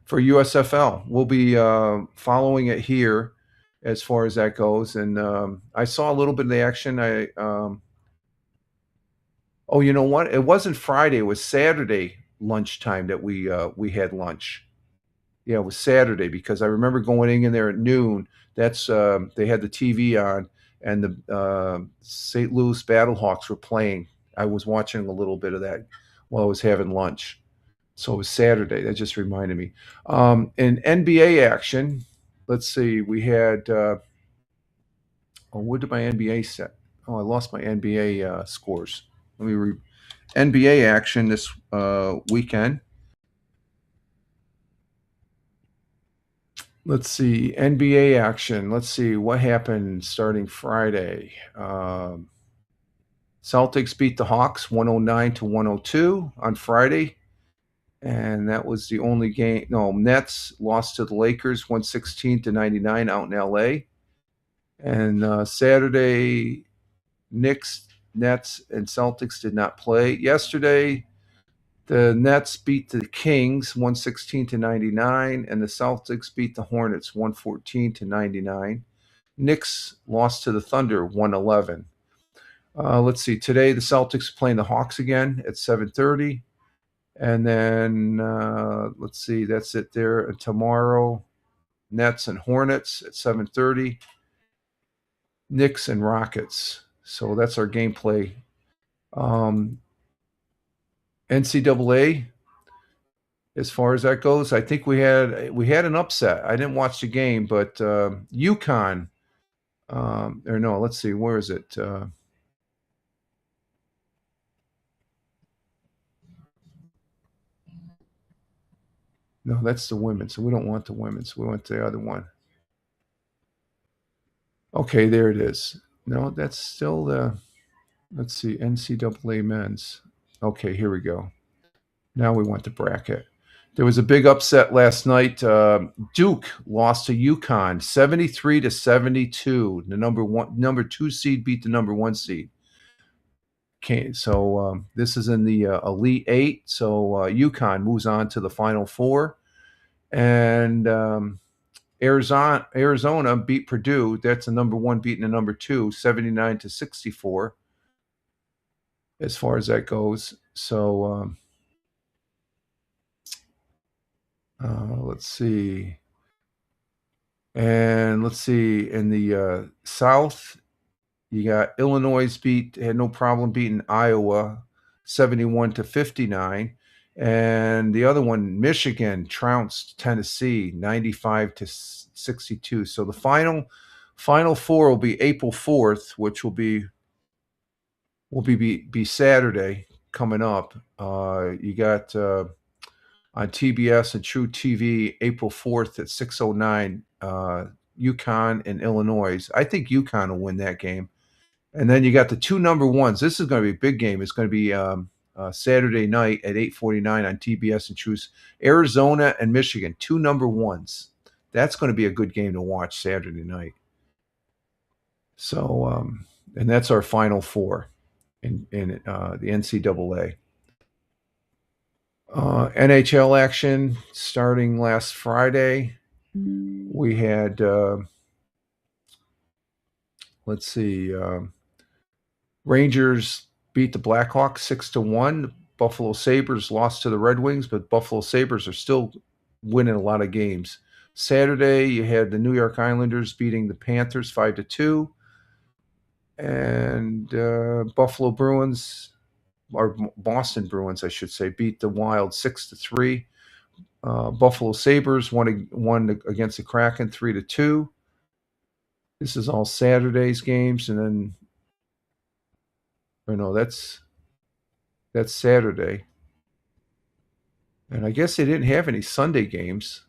USFL. We'll be following it here as far as that goes. And I saw a little bit of the action. Oh, you know what? It wasn't Friday. It was Saturday lunchtime that we had lunch. Yeah, it was Saturday because I remember going in there at noon. That's they had the TV on, and the St. Louis Battlehawks were playing. I was watching a little bit of that while I was having lunch. So it was Saturday. That just reminded me. In NBA action, let's see. We had. What did my NBA set? Oh, I lost my NBA scores. Let me NBA action this weekend. Let's see, NBA action. Let's see what happened starting Friday. Celtics beat the Hawks 109 to 102 on Friday. And that was the only game. No, Nets lost to the Lakers 116 to 99 out in LA. And Saturday, Knicks, Nets, and Celtics did not play. Yesterday, the Nets beat the Kings 116 to 99, and the Celtics beat the Hornets 114 to 99. Knicks lost to the Thunder 111. Let's see. Today the Celtics are playing the Hawks again at 7:30, and then let's see. That's it there. And tomorrow, Nets and Hornets at 7:30. Knicks and Rockets. So that's our gameplay. NCAA, as far as that goes, I think we had an upset. I didn't watch the game, but UConn. Or no, let's see. Where is it? No, that's the women. So we don't want the women. So we want the other one. Okay, there it is. No, that's still the. Let's see, NCAA men's. Okay, here we go. Now we want the bracket. There was a big upset last night. Duke lost to UConn 73 to 72. The number 2 seed beat the number 1 seed. Okay, so this is in the Elite Eight. So UConn moves on to the Final Four, and Arizona beat Purdue. That's the number 1 beating the number 2, 79 to 64. As far as that goes, so let's see. And let's see, in the South, you got Illinois had no problem beating Iowa 71 to 59. And the other one, Michigan, trounced Tennessee 95 to 62. So the final four will be April 4th, which will be Saturday coming up. You got on TBS and True TV, April 4th at 6:09, UConn and Illinois. I think UConn will win that game. And then you got the 2 number 1s. This is going to be a big game. It's going to be Saturday night at 8:49 on TBS and True. Arizona and Michigan, 2 number 1s. That's going to be a good game to watch Saturday night. So, and that's our Final Four in the NCAA. NHL action starting last Friday. We had, let's see, Rangers beat the Blackhawks 6-1. Buffalo Sabres lost to the Red Wings, but Buffalo Sabres are still winning a lot of games. Saturday, you had the New York Islanders beating the Panthers 5-2. And Buffalo Bruins, or Boston Bruins, I should say, beat the Wild 6-3. Buffalo Sabres won against the Kraken 3-2. This is all Saturday's games, and then, or no, that's Saturday. And I guess they didn't have any Sunday games.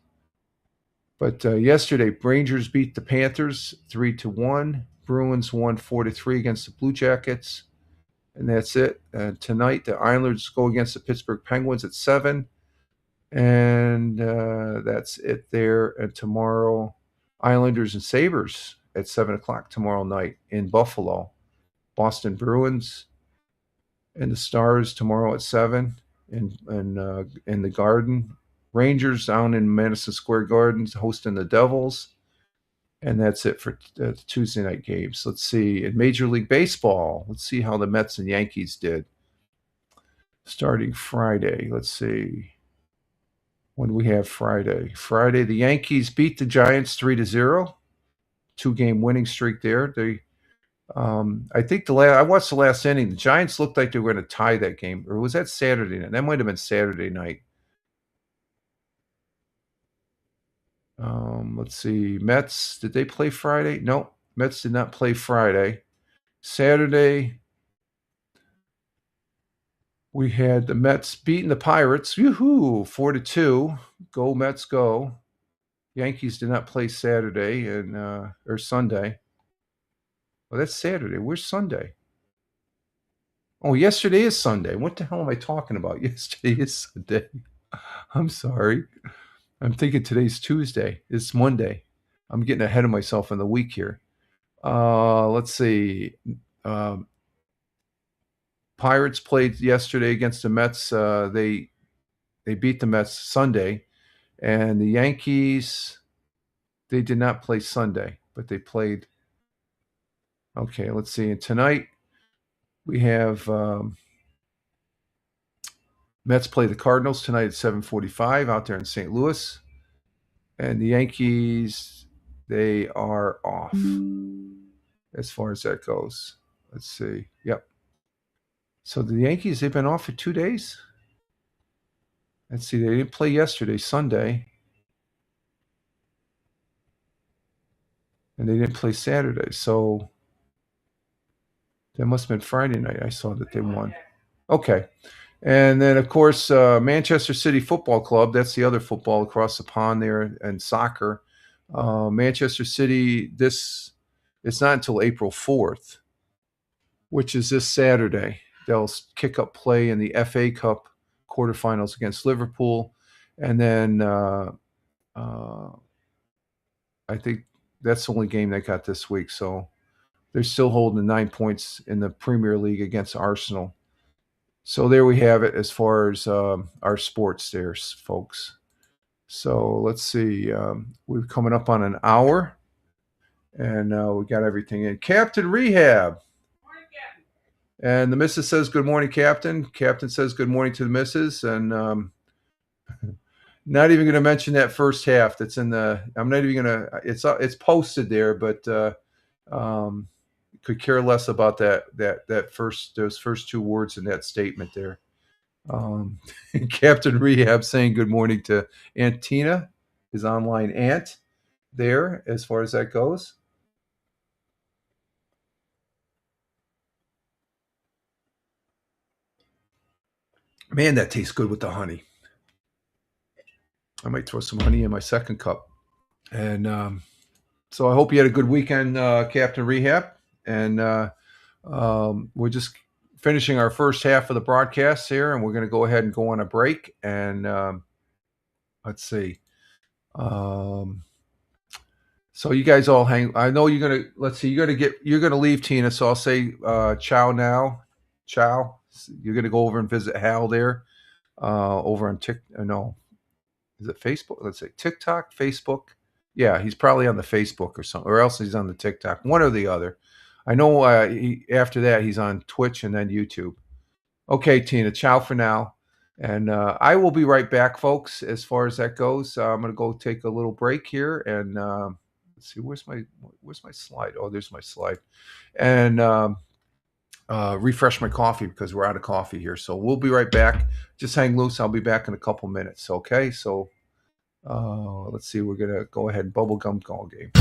But yesterday, Rangers beat the Panthers 3-1. Bruins won 4-3 against the Blue Jackets. And that's it. Tonight, the Islanders go against the Pittsburgh Penguins at 7. And that's it there. And tomorrow, Islanders and Sabres at 7 o'clock tomorrow night in Buffalo. Boston Bruins and the Stars tomorrow at 7 in the Garden. Rangers down in Madison Square Garden hosting the Devils. And that's it for the Tuesday night games. Let's see. In Major League Baseball, let's see how the Mets and Yankees did. Starting Friday, let's see. When do we have Friday? Friday, the Yankees beat the Giants 3-0. 2-game winning streak there. I think I watched the last inning. The Giants looked like they were going to tie that game. Or was that Saturday night? That might have been Saturday night. Let's see. Mets, did they play Friday? No, Mets did not play Friday. Saturday, we had the Mets beating the Pirates. Yoo-hoo, 4-2. Go Mets, go. Yankees did not play Saturday or Sunday. Well, that's Saturday. Where's Sunday? Oh, yesterday is Sunday. What the hell am I talking about? Yesterday is Sunday. I'm sorry. I'm thinking today's Tuesday. It's Monday. I'm getting ahead of myself in the week here. Let's see. Pirates played yesterday against the Mets. They beat the Mets Sunday. And the Yankees, they did not play Sunday, but they played. Okay, let's see. And tonight we have Mets play the Cardinals tonight at 7:45 out there in St. Louis. And the Yankees, they are off as far as that goes. Let's see. Yep. So the Yankees, they've been off for 2 days. Let's see. They didn't play yesterday, Sunday. And they didn't play Saturday. So that must have been Friday night. I saw that they won. Okay. And then, of course, Manchester City Football Club. That's the other football across the pond there, and soccer. Manchester City, it's not until April 4th, which is this Saturday. They'll kick up play in the FA Cup quarterfinals against Liverpool. And then I think that's the only game they got this week. So they're still holding 9 points in the Premier League against Arsenal. So there we have it as far as our sports there, folks. So let's see. We're coming up on an hour, and we got everything in. Captain Rehab. Morning, Captain. And the missus says, good morning, Captain. Captain says good morning to the missus. And not even going to mention that first half that's in the – I'm not even going to – it's posted there, but could care less about those first two words in that statement there. Captain Rehab saying good morning to Aunt Tina, his online aunt there, as far as that goes. Man, that tastes good with the honey. I might throw some honey in my second cup. And so I hope you had a good weekend, Captain Rehab. And we're just finishing our first half of the broadcast here, and we're going to go ahead and go on a break. And let's see. So you guys all hang. I know you're going to. Let's see. You're going to leave, Tina. So I'll say ciao now. Ciao. You're going to go over and visit Hal there, over on no, is it Facebook? Let's say TikTok, Facebook. Yeah, he's probably on the Facebook or something, or else he's on the TikTok. One or the other. I know after that he's on Twitch and then YouTube. Okay, Tina, ciao for now. And I will be right back, folks, as far as that goes. I'm going to go take a little break here. And let's see, where's my slide? Oh, there's my slide. And refresh my coffee because we're out of coffee here. So we'll be right back. Just hang loose. I'll be back in a couple minutes. Okay, so let's see. We're going to go ahead and bubblegum call game.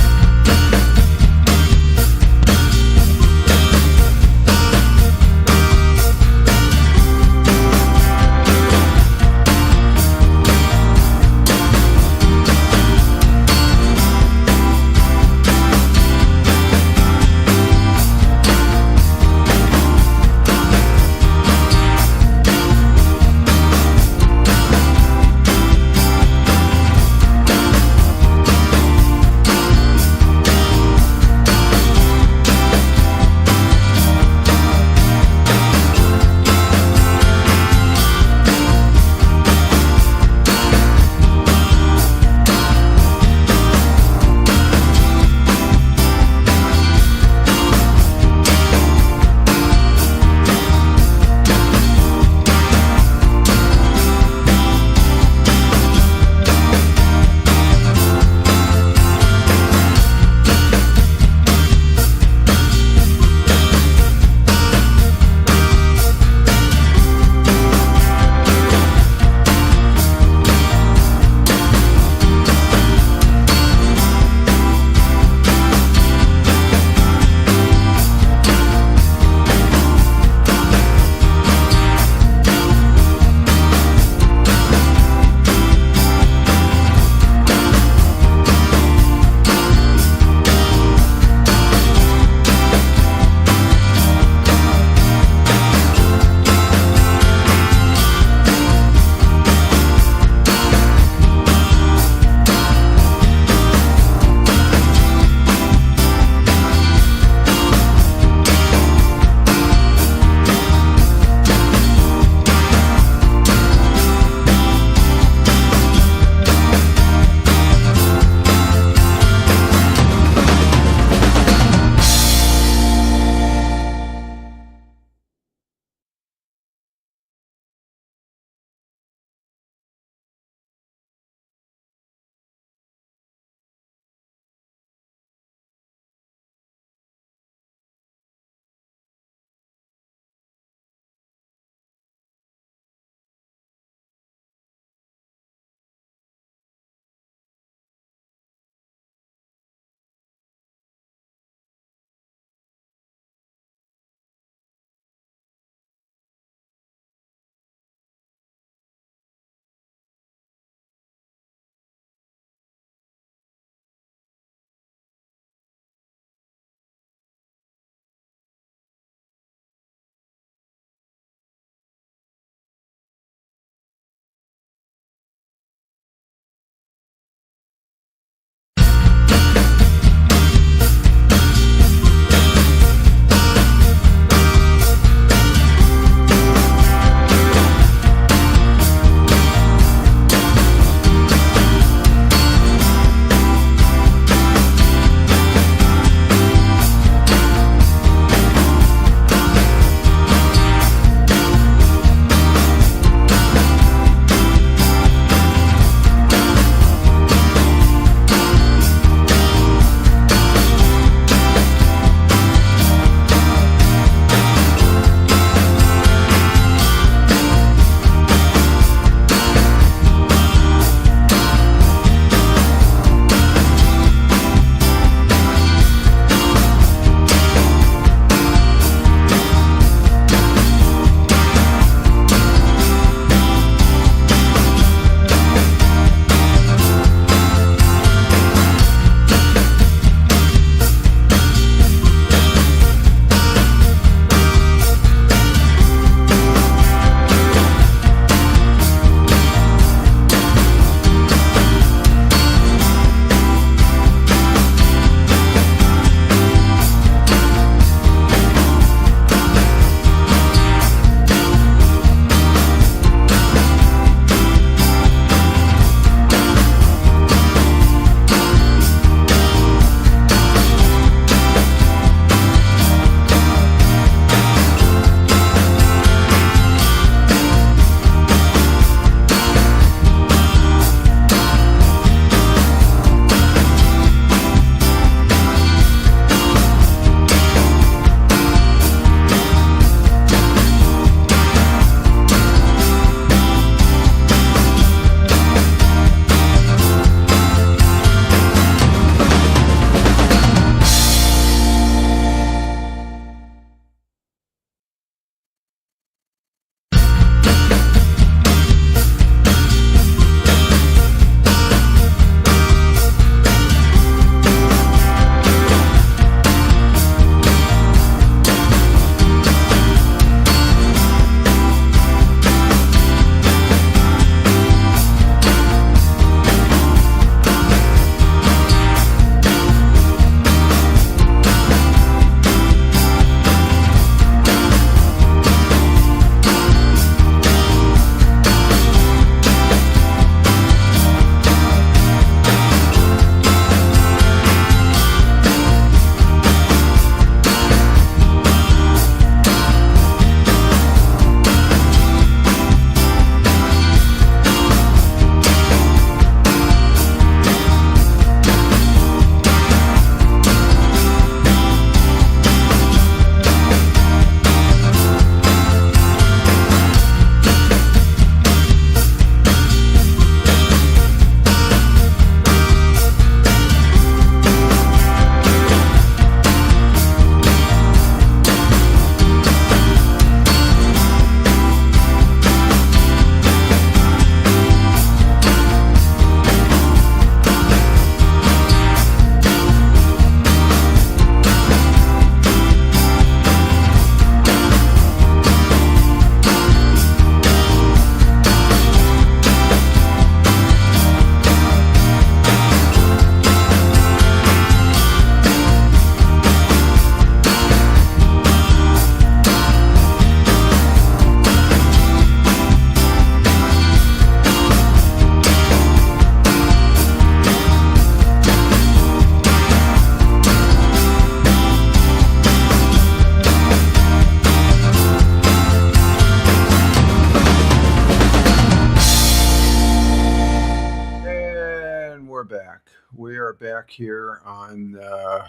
are back. We are back here on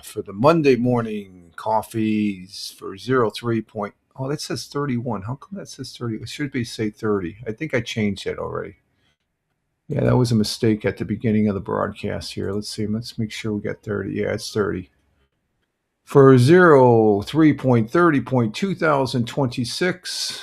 for the Monday morning coffees for 03 point. Oh, that says 31. How come that says 30? It should be say 30. I think I changed that already. Yeah, that was a mistake at the beginning of the broadcast here. Let's see. Let's make sure we got 30. Yeah, it's 30. For 03.30.2026.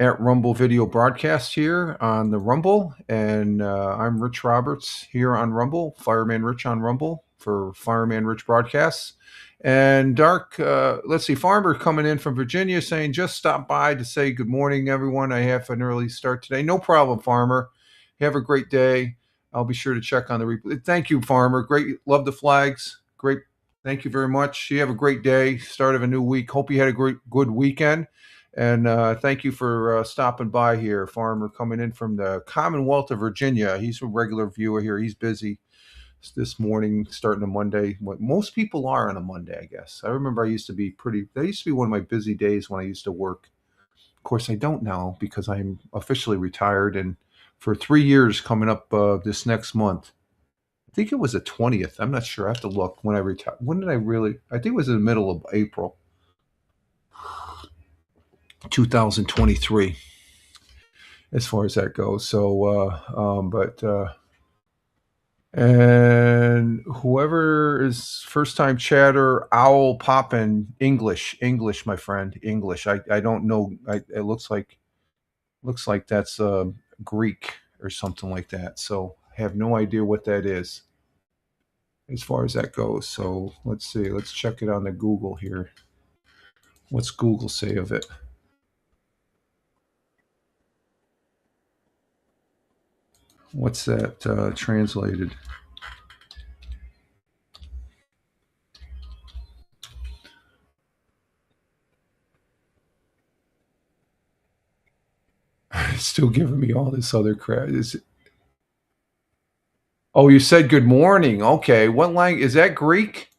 At Rumble Video Broadcast here on the Rumble, and I'm Rich Roberts here on Rumble, Fireman Rich on Rumble for Fireman Rich Broadcasts. And Dark, let's see, Farmer coming in from Virginia saying, just stop by to say good morning, everyone. I have an early start today. No problem, Farmer. Have a great day. I'll be sure to check on the replay. Thank you, Farmer. Great. Love the flags. Great. Thank you very much. You have a great day. Start of a new week. Hope you had a good weekend. And thank you for stopping by here, Farmer, coming in from the Commonwealth of Virginia. He's a regular viewer here. He's busy this morning, starting a Monday. What most people are on a Monday, I guess. I remember that used to be one of my busy days when I used to work. Of course, I don't now because I'm officially retired. And for 3 years coming up this next month, I think it was the 20th. I'm not sure. I have to look when I retired. When did I really? I think it was in the middle of April. 2023 as far as that goes. So and whoever is first time chatter, Owl Poppin, English, my friend, English. I don't know. It looks like that's Greek or something like that. So I have no idea what that is as far as that goes. So let's see. Let's check it on the Google here. What's Google say of it? What's that translated? It's still giving me all this other crap. Oh, you said good morning. Okay. What language? Is that Greek?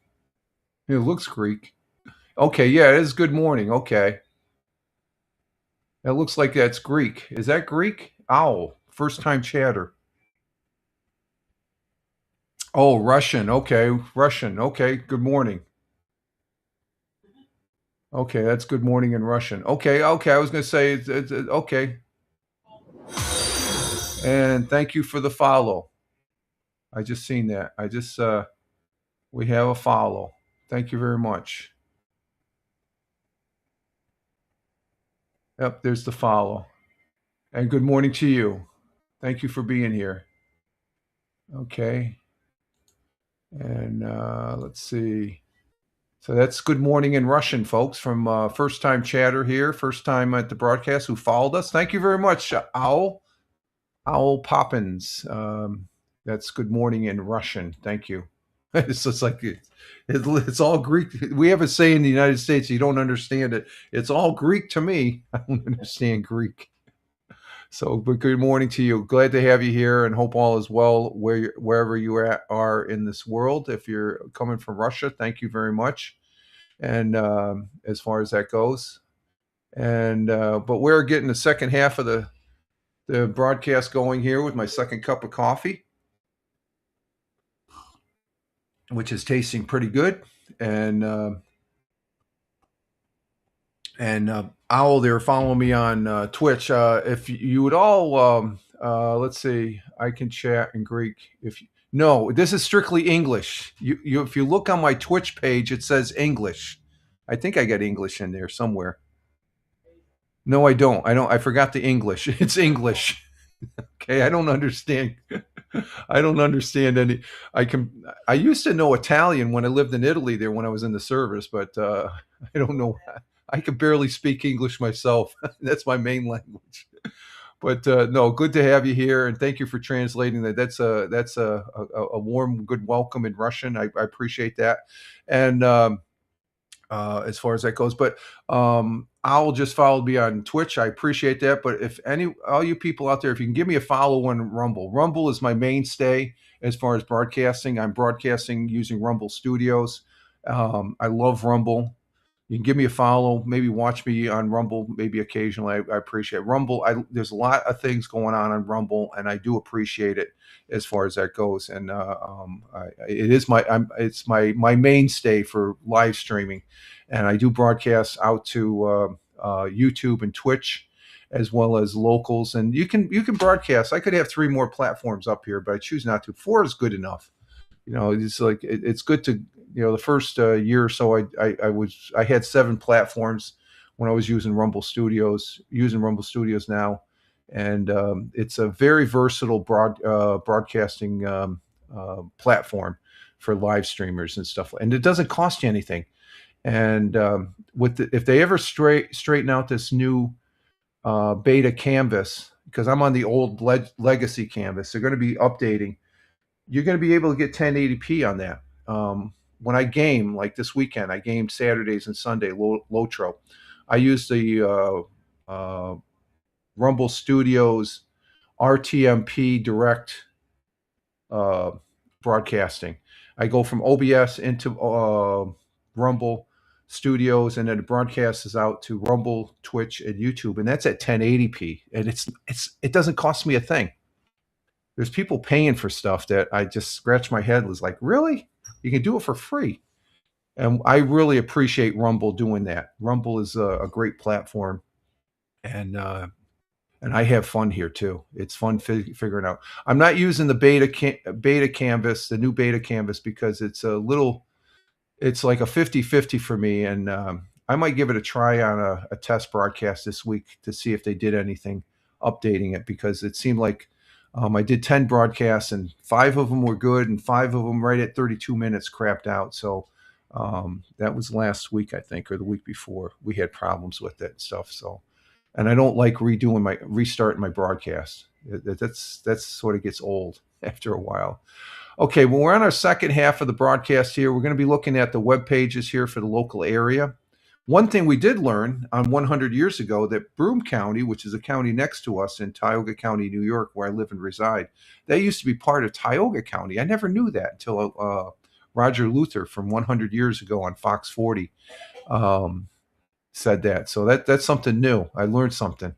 It looks Greek. Okay. Yeah, it is good morning. Okay. It looks like that's Greek. Is that Greek? Owl. First time chatter. Oh, Russian. Okay. Russian. Okay. Good morning. Okay. That's good morning in Russian. Okay. Okay. I was going to say, it's okay. And thank you for the follow. I just seen that. We have a follow. Thank you very much. Yep. There's the follow. And good morning to you. Thank you for being here. Okay. And let's see. So that's good morning in Russian, folks, from first time chatter here, first time at the broadcast who followed us. Thank you very much, Owl Poppins. That's good morning in Russian. Thank you. It's just like it's all Greek. We have a saying in the United States, you don't understand it. It's all Greek to me. I don't understand Greek. So, but good morning to you. Glad to have you here, and hope all is well wherever you are in this world. If you're coming from Russia, thank you very much. And as far as that goes, and but we're getting the second half of the broadcast going here with my second cup of coffee, which is tasting pretty good. And Owl, they're following me on Twitch. If you would all, let's see, I can chat in Greek. No, this is strictly English. If you look on my Twitch page, it says English. I think I got English in there somewhere. No, I don't. I forgot the English. It's English. Okay, I don't understand. I don't understand any. I used to know Italian when I lived in Italy there when I was in the service, but I don't know. I could barely speak English myself. That's my main language. But no, good to have you here, and thank you for translating that. That's a warm, good welcome in Russian. I appreciate that. And as far as that goes, but Owl just followed me on Twitch. I appreciate that. But if all you people out there, if you can give me a follow on Rumble. Rumble is my mainstay as far as broadcasting. I'm broadcasting using Rumble Studios. I love Rumble. You can give me a follow, maybe watch me on Rumble, maybe occasionally. I appreciate it. Rumble. There's a lot of things going on Rumble, and I do appreciate it as far as that goes. And it is it's my mainstay for live streaming, and I do broadcast out to YouTube and Twitch, as well as locals. And you can broadcast. I could have 3 more platforms up here, but I choose not to. 4 is good enough. It's like it's good to the first year or so I had 7 platforms when I was using Rumble Studios, now, and it's a very versatile broadcasting platform for live streamers and stuff, and it doesn't cost you anything. And if they ever straighten out this new beta canvas, because I'm on the old legacy canvas, they're going to be updating. You're going to be able to get 1080p on that. When I game, like this weekend, I gamed Saturdays and Sunday, Lotro. I use the Rumble Studios RTMP direct broadcasting. I go from OBS into Rumble Studios, and then it broadcasts out to Rumble, Twitch, and YouTube, and that's at 1080p. And it doesn't cost me a thing. There's people paying for stuff that I just scratch my head. Was like, really? You can do it for free. And I really appreciate Rumble doing that. Rumble is a great platform, and I have fun here too. It's fun figuring out. I'm not using the beta canvas, the new beta canvas, because it's like a 50-50 for me, and I might give it a try on a test broadcast this week to see if they did anything updating it, because it seemed like I did 10 broadcasts, and 5 of them were good, and 5 of them right at 32 minutes crapped out. So that was last week, I think, or the week before. We had problems with that stuff. So, and I don't like restarting my broadcast. That's sort of gets old after a while. Okay, well, we're on our second half of the broadcast here. We're going to be looking at the web pages here for the local area. One thing we did learn on 100 years ago, that Broome County, which is a county next to us in Tioga County, New York, where I live and reside, that used to be part of Tioga County. I never knew that until Roger Luther from 100 years ago on Fox 40 said that. So that's something new. I learned something.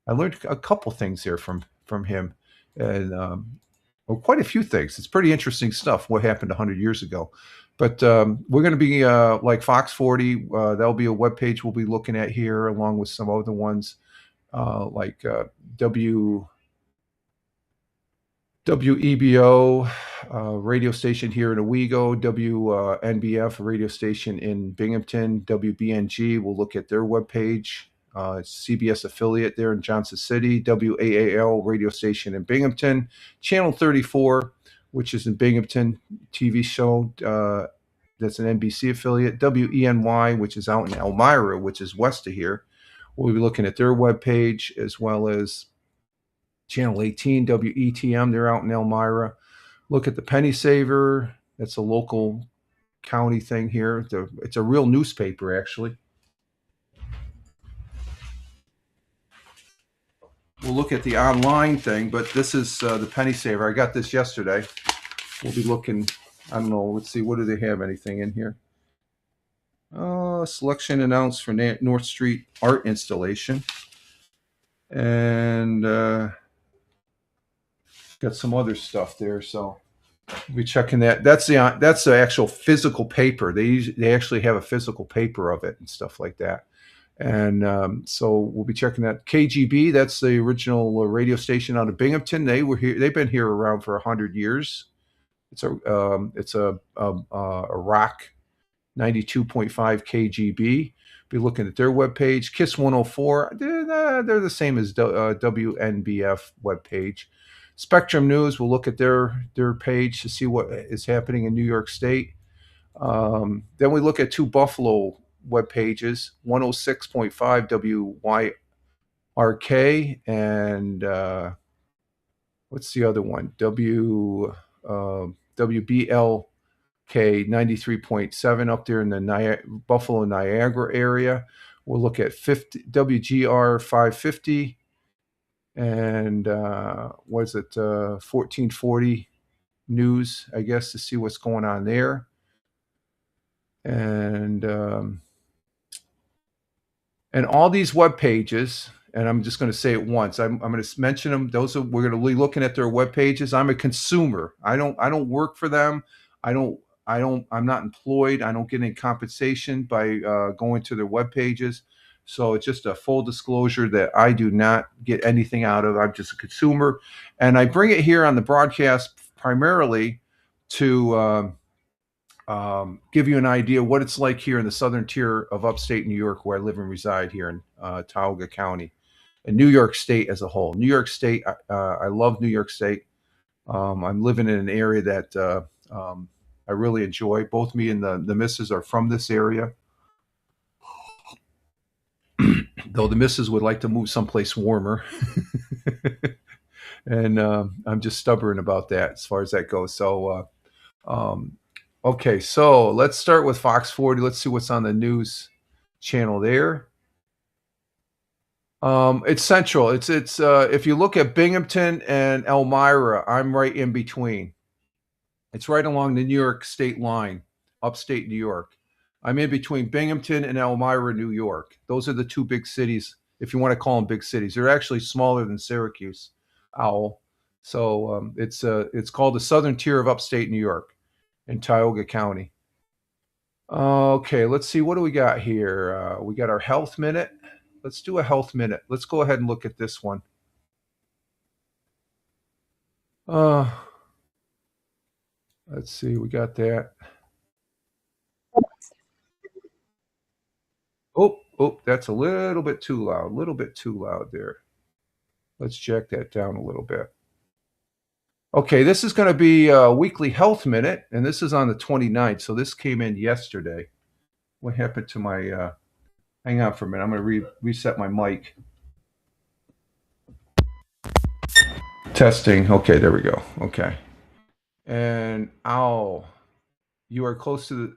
I learned a couple things here from him, and quite a few things. It's pretty interesting stuff, what happened 100 years ago. But we're going to be like Fox 40. That'll be a webpage we'll be looking at here, along with some other ones like WEBO radio station here in Owego, WNBF radio station in Binghamton, WBNG. We'll look at their webpage. CBS affiliate there in Johnson City, WAAL radio station in Binghamton, Channel 34, which is in Binghamton, TV show that's an NBC affiliate, WENY, which is out in Elmira, which is west of here. We'll be looking at their webpage, as well as Channel 18, WETM, they're out in Elmira. Look at the Penny Saver, that's a local county thing here. It's a real newspaper, actually. We'll look at the online thing, but this is the Penny Saver. I got this yesterday. We'll be looking, I don't know, let's see, what do they have, anything in here? Selection announced for North Street art installation. And got some other stuff there, so we'll be checking that. That's the actual physical paper. They actually have a physical paper of it and stuff like that. And so we'll be checking that. KGB, that's the original radio station out of Binghamton. They were here. They've been here around for 100 years. It's a rock 92.5 KGB. Be looking at their webpage. KISS 104. They're the same as WNBF webpage. Spectrum News. We'll look at their page to see what is happening in New York State. Then we look at 2 Buffalo web pages, 106.5 WYRK, and what's the other one? WBLK 93.7 up there in the Buffalo Niagara area. We'll look at WGR 550 and 1440 news, I guess, to see what's going on there. And And all these web pages, and I'm just going to say it once. I'm going to mention them. We're going to be looking at their web pages. I'm a consumer. I don't work for them. I'm not employed. I don't get any compensation by going to their web pages. So it's just a full disclosure that I do not get anything out of. I'm just a consumer, and I bring it here on the broadcast primarily to give you an idea what it's like here in the southern tier of upstate New York, where I live and reside here in Tioga County, and New York State as a whole. New York State, I love New York State. I'm living in an area that I really enjoy. Both me and the missus are from this area. Though the missus would like to move someplace warmer. And I'm just stubborn about that as far as that goes. So, okay, so let's start with Fox 40. Let's see what's on the news channel there. It's central. It's if you look at Binghamton and Elmira, I'm right in between. It's right along the New York state line, upstate New York. I'm in between Binghamton and Elmira, New York. Those are the two big cities, if you want to call them big cities. They're actually smaller than Syracuse, Owl. So it's called the southern tier of upstate New York in Tioga County. Okay, let's see. What do we got here? We got our health minute. Let's do a health minute. Let's go ahead and look at this one. Let's see. We got that. Oh, that's a little bit too loud. A little bit too loud there. Let's jack that down a little bit. Okay, this is going to be a weekly health minute, and this is on the 29th. So this came in yesterday. What happened to my... hang on for a minute. I'm going to reset my mic. Testing. Okay, there we go. Okay. And ow, you are close to the...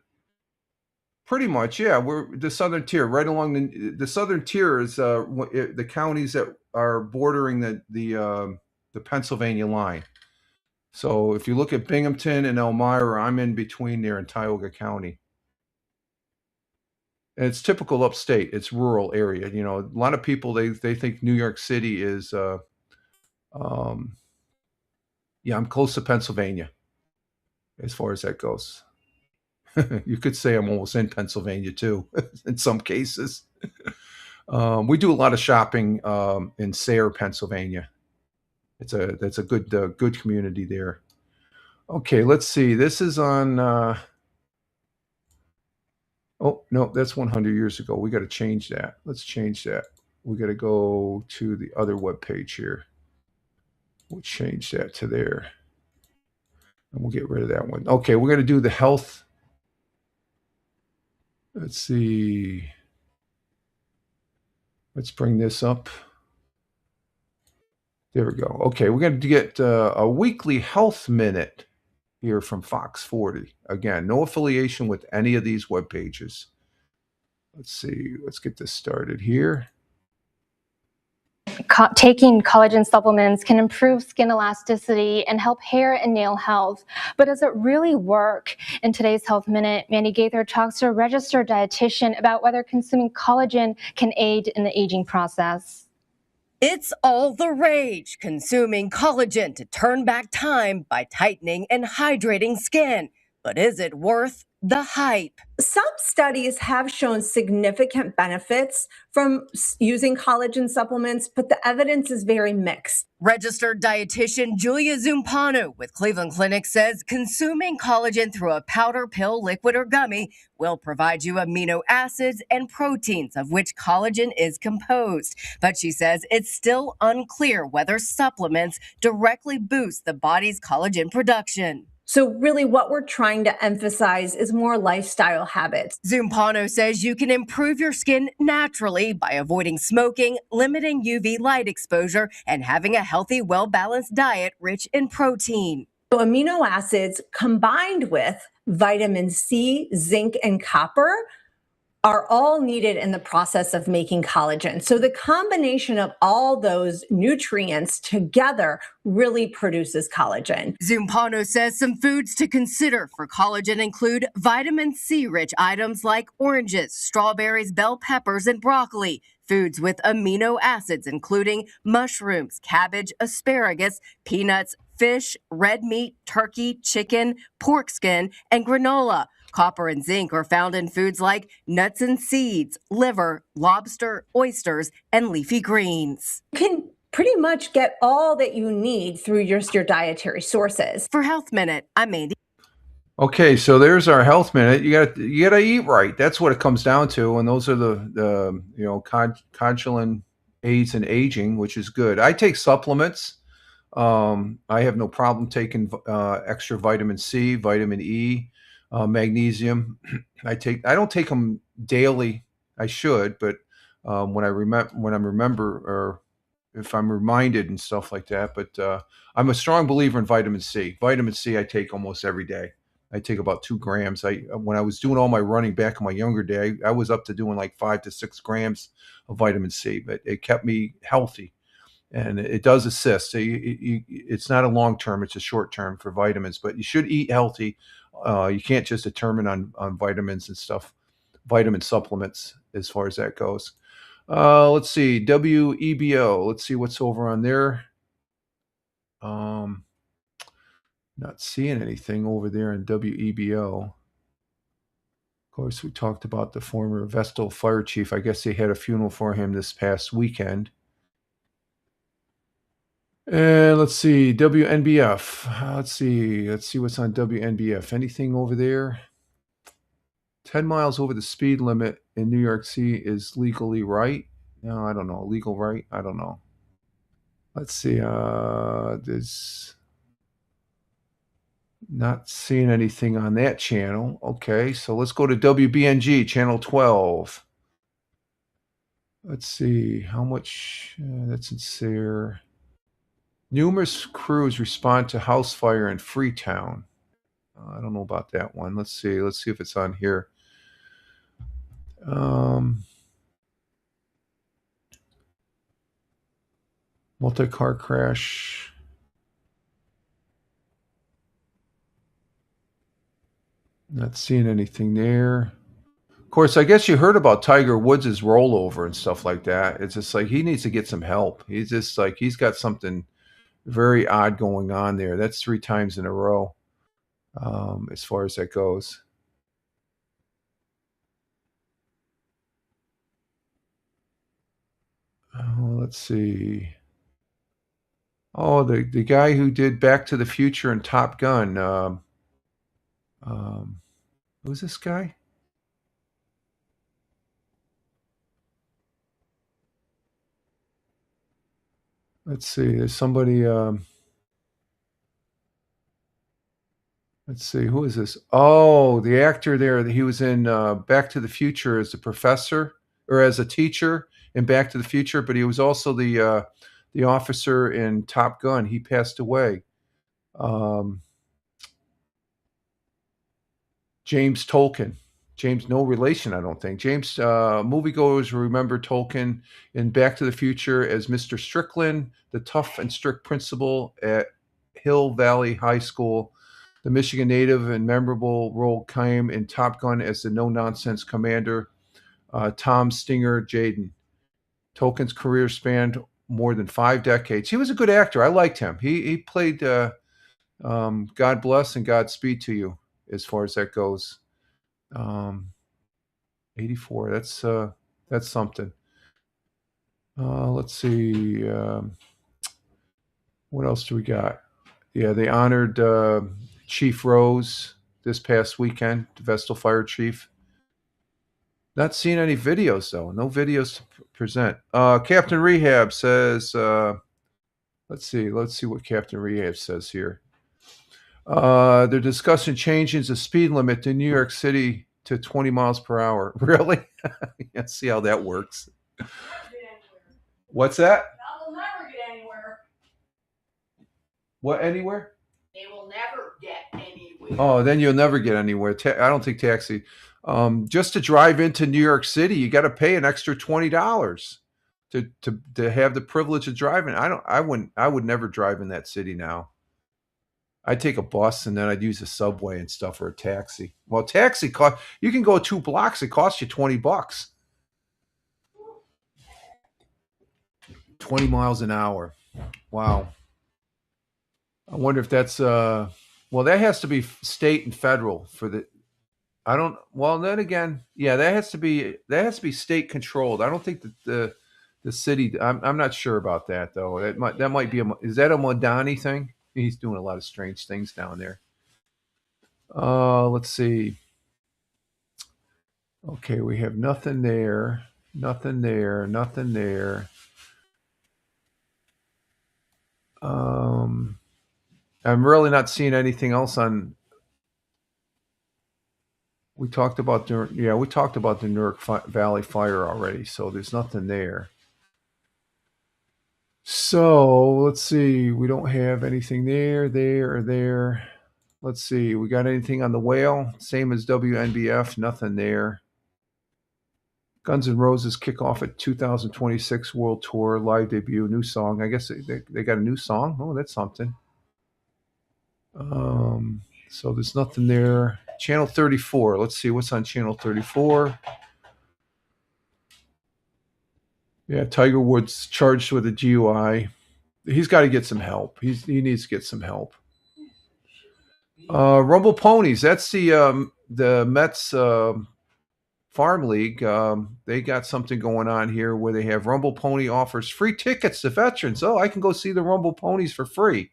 Pretty much, yeah. We're the southern tier, right along the southern tier is the counties that are bordering the Pennsylvania line. So if you look at Binghamton and Elmira, I'm in between there in Tioga County. And it's typical upstate. It's rural area. You know, a lot of people they think New York City is. Yeah, I'm close to Pennsylvania, as far as that goes. You could say I'm almost in Pennsylvania too, in some cases. We do a lot of shopping in Sayre, Pennsylvania. That's a good community there. Okay, let's see. This is on. Oh no, that's 100 years ago. We got to change that. Let's change that. We got to go to the other web page here. We'll change that to there, and we'll get rid of that one. Okay, we're going to do the health. Let's see. Let's bring this up. There we go. Okay, we're going to get a weekly health minute here from Fox 40. Again, no affiliation with any of these web pages. Let's see. Let's get this started here. Taking collagen supplements can improve skin elasticity and help hair and nail health. But does it really work? In today's Health Minute, Mandy Gaither talks to a registered dietitian about whether consuming collagen can aid in the aging process. It's all the rage, consuming collagen to turn back time by tightening and hydrating skin. But is it worth the hype? Some studies have shown significant benefits from using collagen supplements, but the evidence is very mixed. Registered dietitian Julia Zumpano with Cleveland Clinic says consuming collagen through a powder, pill, liquid, or gummy will provide you amino acids and proteins of which collagen is composed. But she says it's still unclear whether supplements directly boost the body's collagen production. So really what we're trying to emphasize is more lifestyle habits. Zumpano says you can improve your skin naturally by avoiding smoking, limiting UV light exposure, and having a healthy, well-balanced diet rich in protein. So amino acids combined with vitamin C, zinc, and copper are all needed in the process of making collagen. So the combination of all those nutrients together really produces collagen. Zumpano says some foods to consider for collagen include vitamin C rich items like oranges, strawberries, bell peppers, and broccoli. Foods with amino acids, including mushrooms, cabbage, asparagus, peanuts, fish, red meat, turkey, chicken, pork skin, and granola. Copper and zinc are found in foods like nuts and seeds, liver, lobster, oysters, and leafy greens. You can pretty much get all that you need through your dietary sources. For Health Minute, I'm Mandy. Okay, so there's our health minute. You gotta eat right. That's what it comes down to, and those are the consulin aids in aging, which is good. I take supplements. I have no problem taking extra vitamin C, vitamin E, magnesium. I don't take them daily. I should, but when I'm remember or if I'm reminded and stuff like that. But I'm a strong believer in vitamin C. Vitamin C I take almost every day. I take about 2 grams. When I was doing all my running back in my younger day, I was up to doing like 5 to 6 grams of vitamin C, but it kept me healthy. And it does assist. So it's not a long term; it's a short term for vitamins. But you should eat healthy. You can't just determine on vitamins and stuff, vitamin supplements as far as that goes. Let's see, WEBO. Let's see what's over on there. Not seeing anything over there in WEBO. Of course, we talked about the former Vestal fire chief. I guess they had a funeral for him this past weekend. And let's see, WNBF. Let's see what's on WNBF. Anything over there? 10 miles over the speed limit in New York City is legally right. No, I don't know. Legal right? I don't know. Let's see. There's not seeing anything on that channel. Okay, so let's go to WBNG, channel 12. Let's see how much. That's sincere. Numerous crews respond to house fire in Freetown. I don't know about that one. Let's see. Let's see if it's on here. Multi-car crash. Not seeing anything there. Of course, I guess you heard about Tiger Woods' rollover and stuff like that. It's just like he needs to get some help. He's just like he's got something very odd going on there. That's 3 times in a row, as far as that goes. Oh, let's see. Oh, the guy who did Back to the Future and Top Gun. Who's this guy? Let's see. There's somebody. Let's see. Who is this? Oh, the actor there. He was in Back to the Future as a professor or as a teacher in Back to the Future, but he was also the officer in Top Gun. He passed away. James Tolkien. James, no relation, I don't think. James, moviegoers remember Tolkien in Back to the Future as Mr. Strickland, the tough and strict principal at Hill Valley High School. The Michigan native and memorable role came in Top Gun as the no-nonsense commander, Tom Stinger Jaden. Tolkien's career spanned more than 5 decades. He was a good actor. I liked him. He played God Bless and Godspeed to You as far as that goes. 84. That's something. Let's see. What else do we got? Yeah, they honored Chief Rose this past weekend, the Vestal Fire Chief. Not seeing any videos though. No videos to present. Captain Rehab says. Let's see what Captain Rehab says here. They're discussing changing the speed limit in New York City to 20 miles per hour. Really? Let's see how that works. What's that? They'll never get anywhere. What, anywhere? They will never get anywhere. Oh, then you'll never get anywhere. I don't think taxi. Just to drive into New York City, you got to pay an extra $20 to have the privilege of driving. I would never drive in that city now. I'd take a bus and then I'd use a subway and stuff or a taxi. Well, taxi cost, you can go 2 blocks, it costs you $20. 20 miles an hour. Wow. I wonder if that's well, that has to be state and federal for the well, then again, yeah, that has to be state controlled. I don't think that the city, I'm not sure about that though. That might be is that a Modani thing? He's doing a lot of strange things down there. Let's see. Okay, we have nothing there, nothing there, nothing there. I'm really not seeing anything else on. We talked about the Newark Valley fire already, so there's nothing there. So let's see. We don't have anything there, or there. Let's see. We got anything on the whale? Same as WNBF. Nothing there. Guns N' Roses kick off at 2026 World Tour live debut, new song. I guess they got a new song. Oh, that's something. So there's nothing there. Channel 34. Let's see what's on Channel 34. Yeah, Tiger Woods charged with a DUI. He's got to get some help. He needs to get some help. Rumble Ponies. That's the Mets Farm League. They got something going on here where they have Rumble Pony offers free tickets to veterans. Oh, I can go see the Rumble Ponies for free.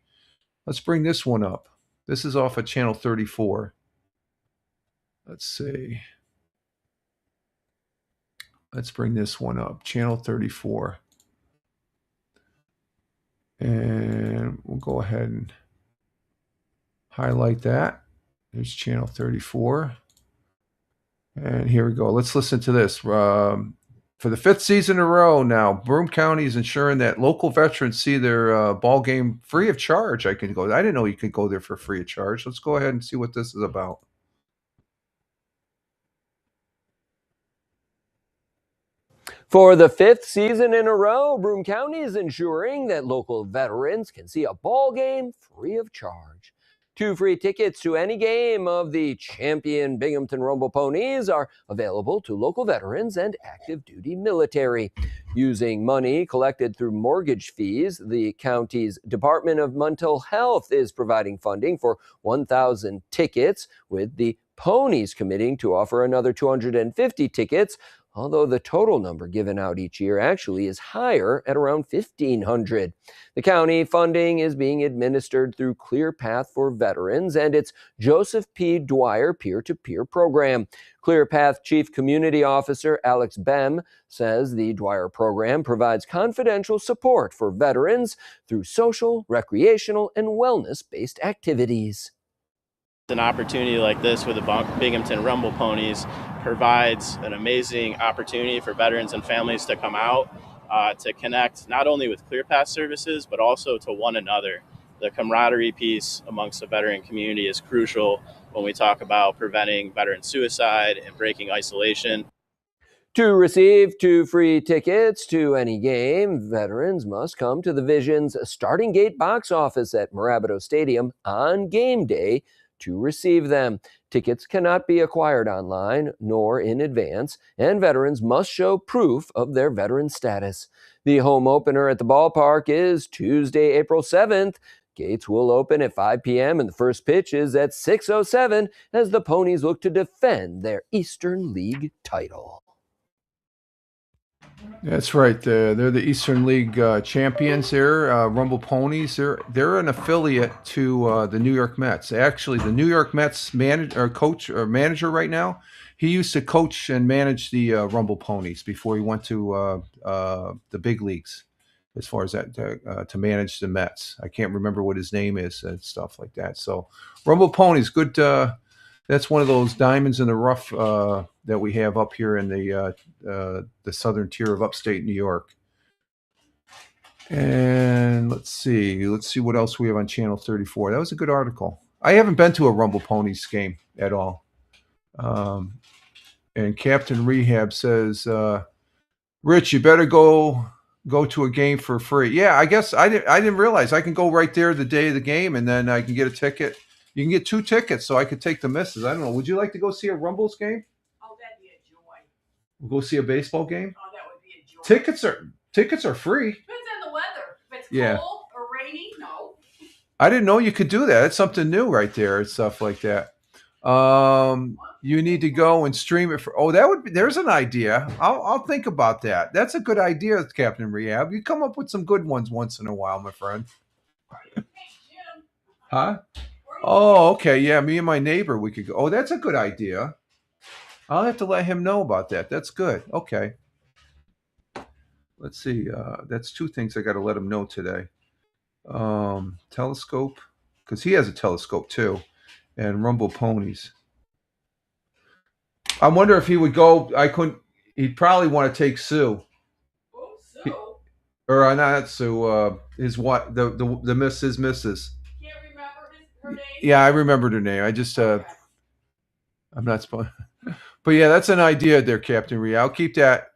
Let's bring this one up. This is off of Channel 34. Let's see. Let's bring this one up. Channel 34. And we'll go ahead and highlight that. There's Channel 34. And here we go. Let's listen to this. For the 5th season in a row now, Broome County is ensuring that local veterans see their ball game free of charge. I didn't know you could go there for free of charge. Let's go ahead and see what this is about. For the 5th season in a row, Broome County is ensuring that local veterans can see a ball game free of charge. 2 free tickets to any game of the champion Binghamton Rumble Ponies are available to local veterans and active duty military. Using money collected through mortgage fees, the county's Department of Mental Health is providing funding for 1,000 tickets, with the Ponies committing to offer another 250 tickets, although the total number given out each year actually is higher at around 1,500. The county funding is being administered through Clear Path for Veterans and its Joseph P. Dwyer peer-to-peer program. Clear Path Chief Community Officer Alex Bem says the Dwyer program provides confidential support for veterans through social, recreational, and wellness-based activities. An opportunity like this with the Binghamton Rumble Ponies provides an amazing opportunity for veterans and families to come out to connect not only with ClearPath services, but also to one another. The camaraderie piece amongst the veteran community is crucial when we talk about preventing veteran suicide and breaking isolation. To receive 2 free tickets to any game, veterans must come to the Vision's Starting Gate box office at Mirabito Stadium on game day to receive them. Tickets cannot be acquired online nor in advance, and veterans must show proof of their veteran status. The home opener at the ballpark is Tuesday, April 7th. Gates will open at 5 p.m. and the first pitch is at 6:07 as the Ponies look to defend their Eastern League title. That's right. They're the Eastern League champions there, Rumble Ponies. They're an affiliate to the New York Mets. Actually, the New York Mets manager right now, he used to coach and manage the Rumble Ponies before he went to the big leagues, as far as that to manage the Mets. I can't remember what his name is and stuff like that. So Rumble Ponies, good. That's one of those diamonds in the rough that we have up here in the southern tier of upstate New York. And let's see what else we have on Channel 34. That was a good article. I haven't been to a Rumble Ponies game at all. And Captain Rehab says, Rich, you better go to a game for free. Yeah, I guess I didn't realize I can go right there the day of the game, and then I can get a ticket. You can get 2 tickets, so I could take the misses. I don't know. Would you like to go see a Rumbles game? Oh, that'd be a joy. We'll go see a baseball game. Oh, that would be a joy. Tickets are free. Depends on the weather. If it's Yeah. cold or rainy, no. I didn't know you could do that. That's something new right there and stuff like that. You need to go and stream it for. Oh, there's an idea. I'll think about that. That's a good idea, Captain Rehab. You come up with some good ones once in a while, my friend. Hey, Jim. Huh? Oh, okay. Yeah, me and my neighbor, we could go. Oh, that's a good idea. I'll have to let him know about that. That's good. Okay. Let's see. That's 2 things I got to let him know today. Telescope, because he has a telescope too, and Rumble Ponies. I wonder if he would go. He'd probably want to take Sue. Oh, Sue. Or not Sue. His what? The missus. Can't remember her name. Yeah, I remembered her name. I just Okay. I'm not supposed. But yeah, that's an idea there, Captain Rhea. I'll keep that.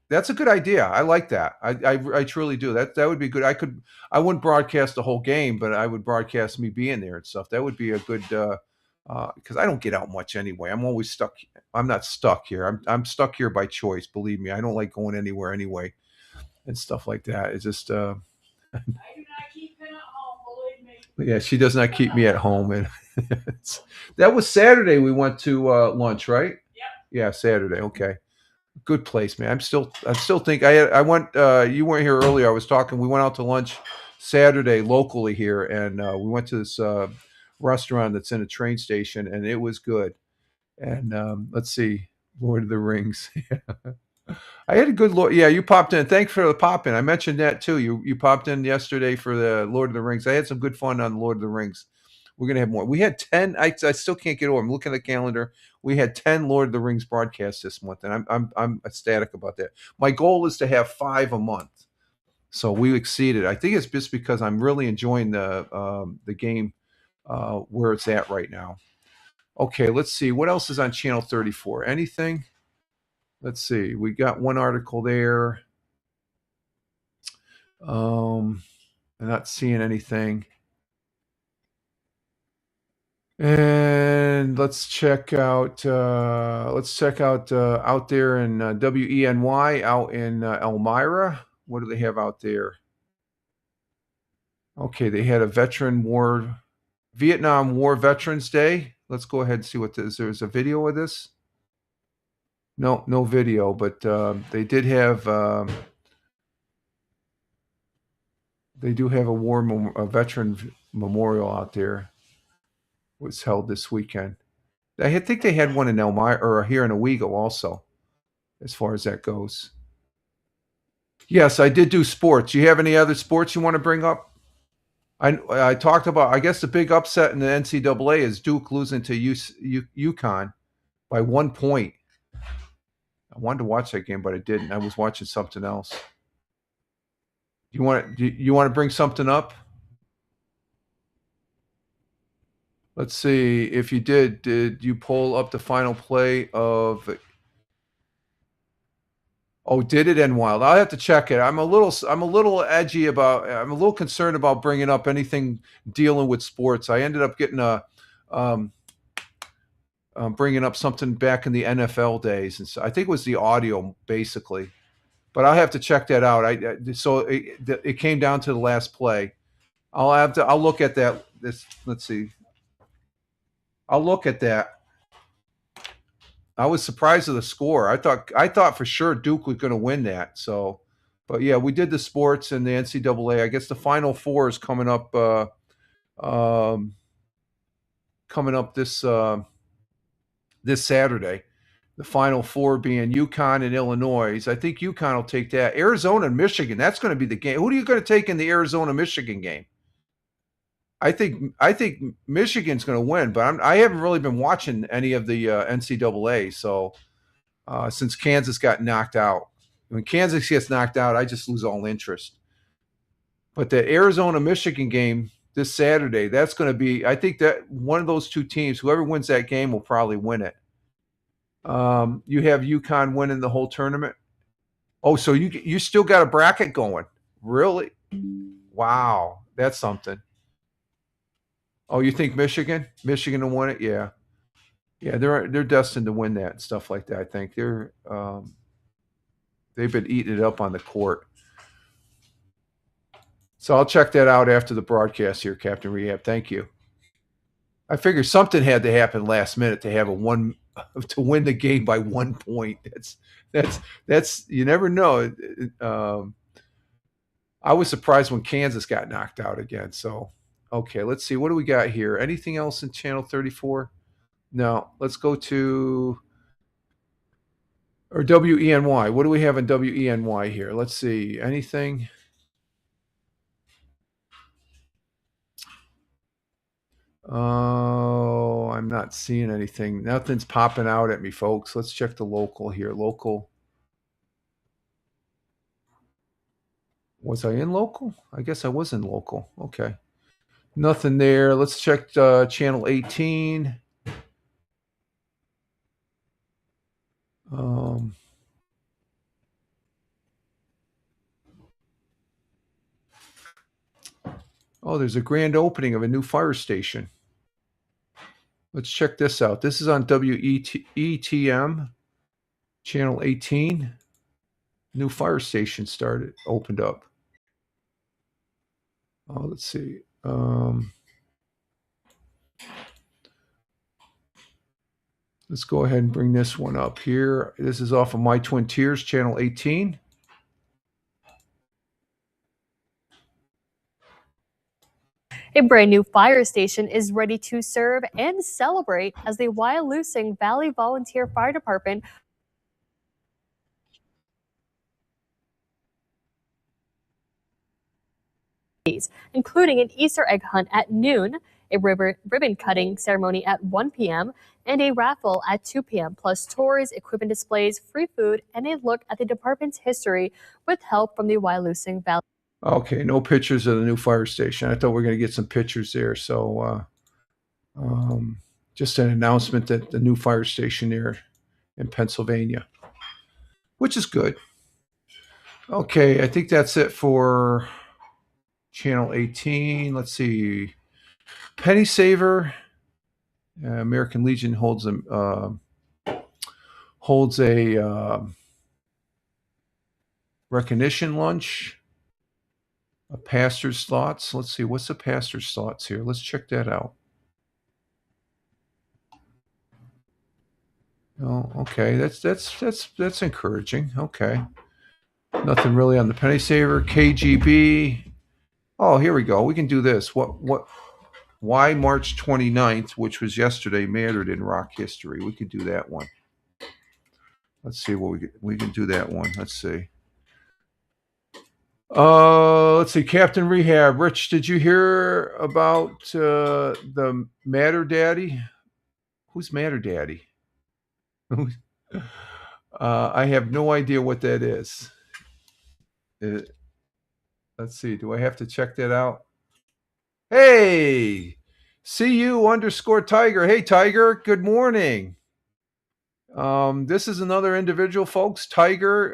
That's a good idea. I like that. I truly do. That would be good. I wouldn't broadcast the whole game, but I would broadcast me being there and stuff. That would be a good because I don't get out much anyway. I'm always stuck. I'm not stuck here. I'm stuck here by choice. Believe me, I don't like going anywhere anyway, and stuff like that. It's just I do not keep him at home, believe me. yeah. She does not keep me at home, and that was Saturday. We went to lunch, right? Yep. Yeah, Saturday. Okay. Good place, man. I'm still think I went. You weren't here earlier. I was talking. We went out to lunch Saturday locally here, and we went to this restaurant that's in a train station, and it was good. And let's see, Lord of the Rings. I had a good look. Yeah, you popped in. Thanks for the pop in. I mentioned that too. You popped in yesterday for the Lord of the Rings. I had some good fun on Lord of the Rings. We're gonna have more. We had 10. I still can't get over. I'm looking at the calendar. We had 10 Lord of the Rings broadcasts this month, and I'm ecstatic about that. My goal is to have 5 a month, so we exceeded. I think it's just because I'm really enjoying the game where it's at right now. Okay, let's see what else is on channel 34. Anything? Let's see. We got one article there. I'm not seeing anything. And let's check out out there in WENY out in Elmira. What do they have out there? Okay, they had a Vietnam War Veterans Day. Let's go ahead and see what this. There's a video of this. No video, but they did have. They do have a veteran memorial out there. Was held this weekend. I think they had one in Elmira or here in Owego also, as far as that goes. Yes, I did do sports. You have any other sports you want to bring up? I talked about. I guess the big upset in the NCAA is Duke losing to UConn by 1 point. I wanted to watch that game, but I didn't. I was watching something else. You want to bring something up? Let's see if you did. Did you pull up the final play of? Oh, did it end wild? I'll have to check it. I'm a little edgy about. I'm a little concerned about bringing up anything dealing with sports. I ended up getting bringing up something back in the NFL days, and so I think it was the audio basically. But I'll have to check that out. So it came down to the last play. I'll look at that. Let's see. I'll look at that. I was surprised at the score. I thought for sure Duke was going to win that. So, but yeah, we did the sports and the NCAA. I guess the Final Four is coming up. This Saturday. The Final Four being UConn and Illinois. I think UConn will take that. Arizona and Michigan. That's going to be the game. Who are you going to take in the Arizona-Michigan game? I think Michigan's going to win, but I haven't really been watching any of the NCAA. So since Kansas got knocked out, when Kansas gets knocked out, I just lose all interest. But the Arizona-Michigan game this Saturday, that's going to be. I think that one of those two teams, whoever wins that game, will probably win it. You have UConn winning the whole tournament. Oh, so you still got a bracket going? Really? Wow, that's something. Oh, you think Michigan will win it? Yeah, yeah, they're destined to win that and stuff like that. I think they've been eating it up on the court. So I'll check that out after the broadcast here, Captain Rehab. Thank you. I figure something had to happen last minute to have to win the game by 1 point. That's you never know. I was surprised when Kansas got knocked out again. So okay, let's see, what do we got here? Anything else in channel 34? No. Let's go to or WENY. What do we have in WENY here? Let's see. Anything? Oh, I'm not seeing anything. Nothing's popping out at me, folks. Let's check the local here. Local. Was I in local? I guess I was in local. Okay. Nothing there. Let's check channel 18. Oh, there's a grand opening of a new fire station. Let's check this out. This is on WETM, channel 18. New fire station opened up. Oh, let's see. Let's go ahead and bring this one up here. This is off of My Twin Tiers, channel 18. A brand new fire station is ready to serve and celebrate as the Wyalusing Valley Volunteer Fire Department including an Easter egg hunt at noon, a ribbon cutting ceremony at 1 p.m., and a raffle at 2 p.m., plus tours, equipment displays, free food, and a look at the department's history with help from the Wyalusing Valley. Okay, no pictures of the new fire station. I thought we were going to get some pictures there. So just an announcement that the new fire station there in Pennsylvania, which is good. Okay, I think that's it for channel 18. Let's see. Penny Saver. American Legion holds a recognition lunch. A pastor's thoughts. Let's see, what's the pastor's thoughts here? Let's check that out. Oh, okay. That's encouraging. Okay. Nothing really on the Penny Saver. KGB. Oh, here we go. We can do this. Why March 29th, which was yesterday, mattered in rock history. We could do that one. Let's see what we can do that one. Let's see. Let's see. Captain Rehab. Rich, did you hear about the Matter Daddy? Who's Matter Daddy? I have no idea what that is. Let's see. Do I have to check that out? Hey, CU_Tiger. Hey, Tiger. Good morning. This is another individual, folks. Tiger,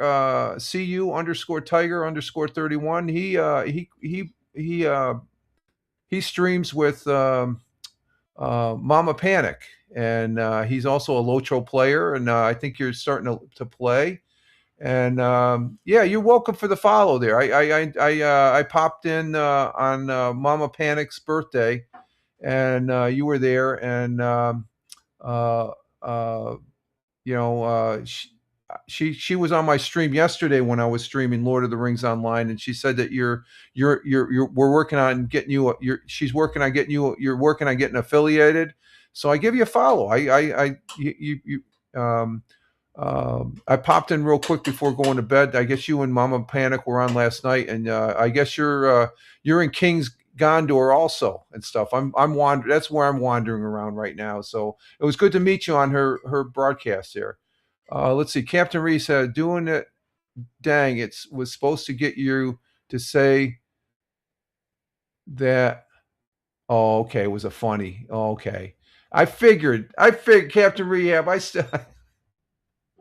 CU_Tiger_31. He streams with Mama Panic, and he's also a Lotro player, and I think you're starting to play. And yeah, you're welcome for the follow there. I popped in on Mama Panic's birthday, and you were there, and you know, she was on my stream yesterday when I was streaming Lord of the Rings Online, and she said that we're working on getting you. She's working on getting you. You're working on getting affiliated. So I give you a follow. I popped in real quick before going to bed. I guess you and Mama Panic were on last night, and I guess you're in King's Gondor also and stuff. I'm wandering. That's where I'm wandering around right now. So it was good to meet you on her broadcast there. Let's see. Captain Reese said, "Doing it. Dang, it was supposed to get you to say that." Oh, okay. It was a funny. Oh, okay. I figured. Captain Rehab.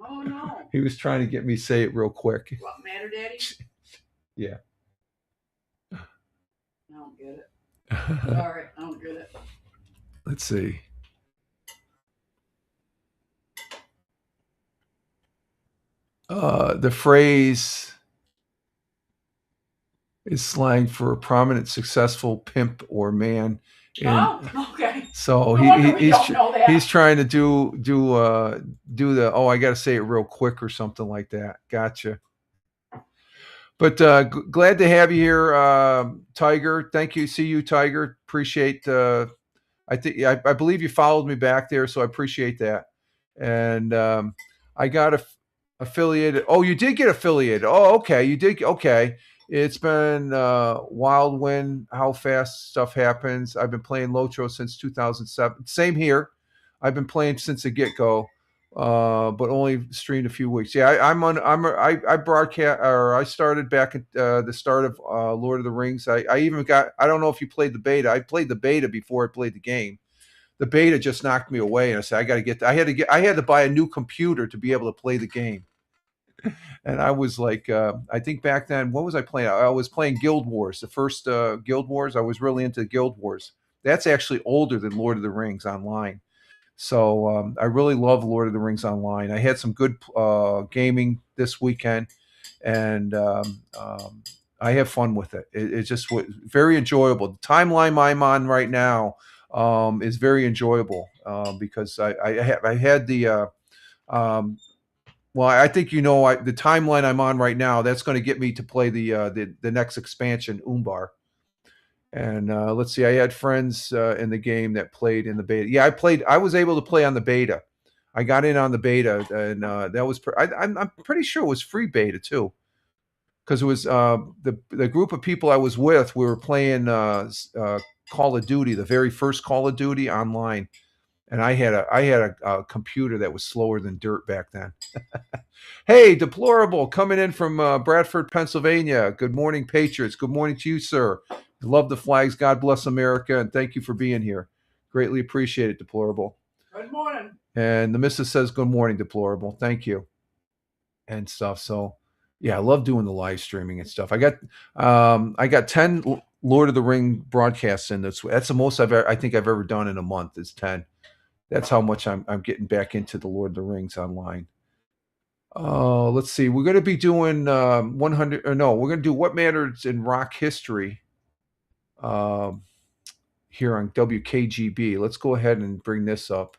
Oh no. He was trying to get me to say it real quick. What matter, Daddy? Yeah. I don't get it. Sorry, I don't get it. Let's see. The phrase is slang for a prominent, successful pimp or man. Oh, okay. So No wonder we don't know that. he's trying to do the, oh, I got to say it real quick or something like that. Gotcha. But glad to have you here, Tiger. Thank you. See you, Tiger. Appreciate. I believe you followed me back there, so I appreciate that. And I got affiliated. Oh, you did get affiliated. Oh, okay. You did. Okay. It's been wild wind how fast stuff happens. I've been playing Lotro since 2007. Same here. I've been playing since the get-go, but only streamed a few weeks. Yeah, I broadcast, or I started back at the start of Lord of the Rings. I even got, I don't know if you played the beta. I played the beta before I played the game. The beta just knocked me away, and I said I had to buy a new computer to be able to play the game. And I was like, I think back then, what was I playing? I was playing Guild Wars, the first Guild Wars. I was really into Guild Wars. That's actually older than Lord of the Rings Online. So I really love Lord of the Rings Online. I had some good gaming this weekend, and I have fun with it. It's just very enjoyable. The timeline I'm on right now is very enjoyable because I had the well, I think the timeline I'm on right now. That's going to get me to play the next expansion, Umbar. And let's see, I had friends in the game that played in the beta. Yeah, I was able to play on the beta. I got in on the beta, and that was. I'm pretty sure it was free beta too, because it was the group of people I was with. We were playing Call of Duty, the very first Call of Duty online. And I had a computer that was slower than dirt back then. Hey, Deplorable, coming in from Bradford, Pennsylvania. Good morning, Patriots. Good morning to you, sir. Love the flags. God bless America, and thank you for being here. Greatly appreciate it, Deplorable. Good morning. And the missus says, good morning, Deplorable. Thank you. And stuff. So, yeah, I love doing the live streaming and stuff. I got 10 Lord of the Ring broadcasts in this. That's the most I think I've ever done in a month is 10. That's how much I'm getting back into the Lord of the Rings online. Let's see. We're going to be doing 100. Or no, we're going to do What Matters in Rock History here on WKGB. Let's go ahead and bring this up.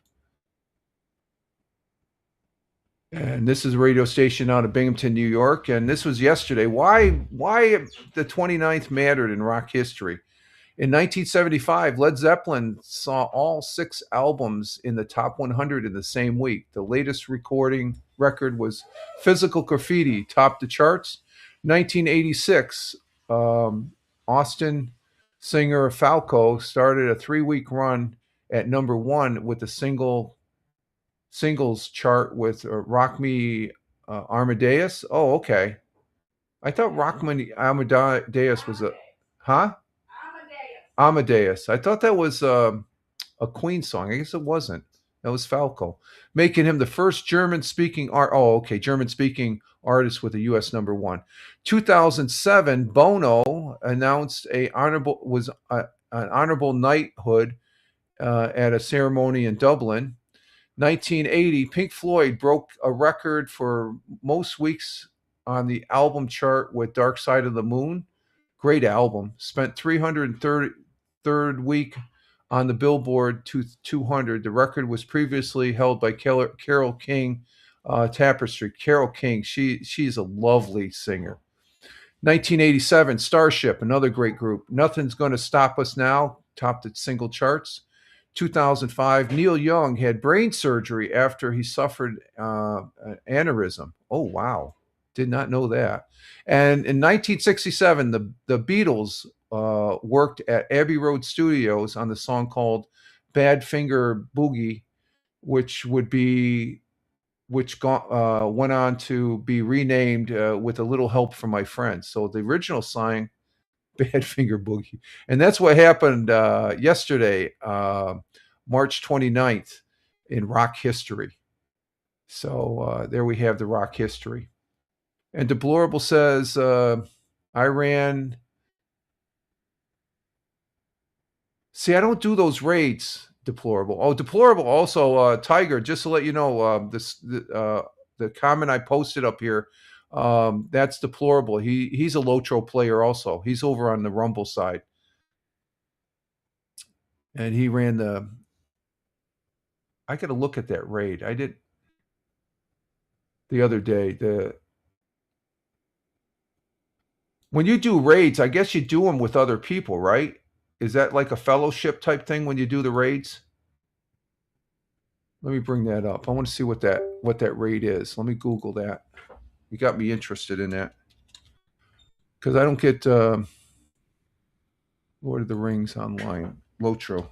And this is a radio station out of Binghamton, New York. And this was yesterday. Why the 29th mattered in rock history? In 1975, Led Zeppelin saw all 6 albums in the top 100 in the same week. The latest record was Physical Graffiti, topped the charts. 1986, Austin singer Falco started a 3-week run at number 1 with the singles chart with Rock Me Amadeus. Oh, okay. I thought Rock Me Amadeus was a... Huh? Amadeus. I thought that was a Queen song. I guess it wasn't. That was Falco, making him the first German-speaking German-speaking artist with a U.S. number 1. 2007, Bono announced an honorable knighthood at a ceremony in Dublin. 1980, Pink Floyd broke a record for most weeks on the album chart with Dark Side of the Moon. Great album. Spent 333rd week on the Billboard 200. The record was previously held by Carole King, Tapestry. Carole King, she's a lovely singer. 1987, Starship, another great group. Nothing's Gonna Stop Us Now, topped the single charts. 2005, Neil Young had brain surgery after he suffered an aneurysm. Oh, wow. Did not know that. And in 1967, the Beatles worked at Abbey Road Studios on the song called Badfinger Boogie, which went on to be renamed with a little help from my friends. So the original song, Badfinger Boogie. And that's what happened yesterday, March 29th, in rock history. So there we have the rock history. And Deplorable says, I ran. See, I don't do those raids, Deplorable. Oh, Deplorable also, Tiger, just to let you know, the comment I posted up here, that's Deplorable. He's a Lotro player also. He's over on the Rumble side. And he ran I got to look at that raid. I did the other day. When you do raids, I guess you do them with other people, right? Is that like a fellowship type thing when you do the raids? Let me bring that up. I want to see what that raid is. Let me Google that. You got me interested in that. Because I don't get Lord of the Rings online. Lotro.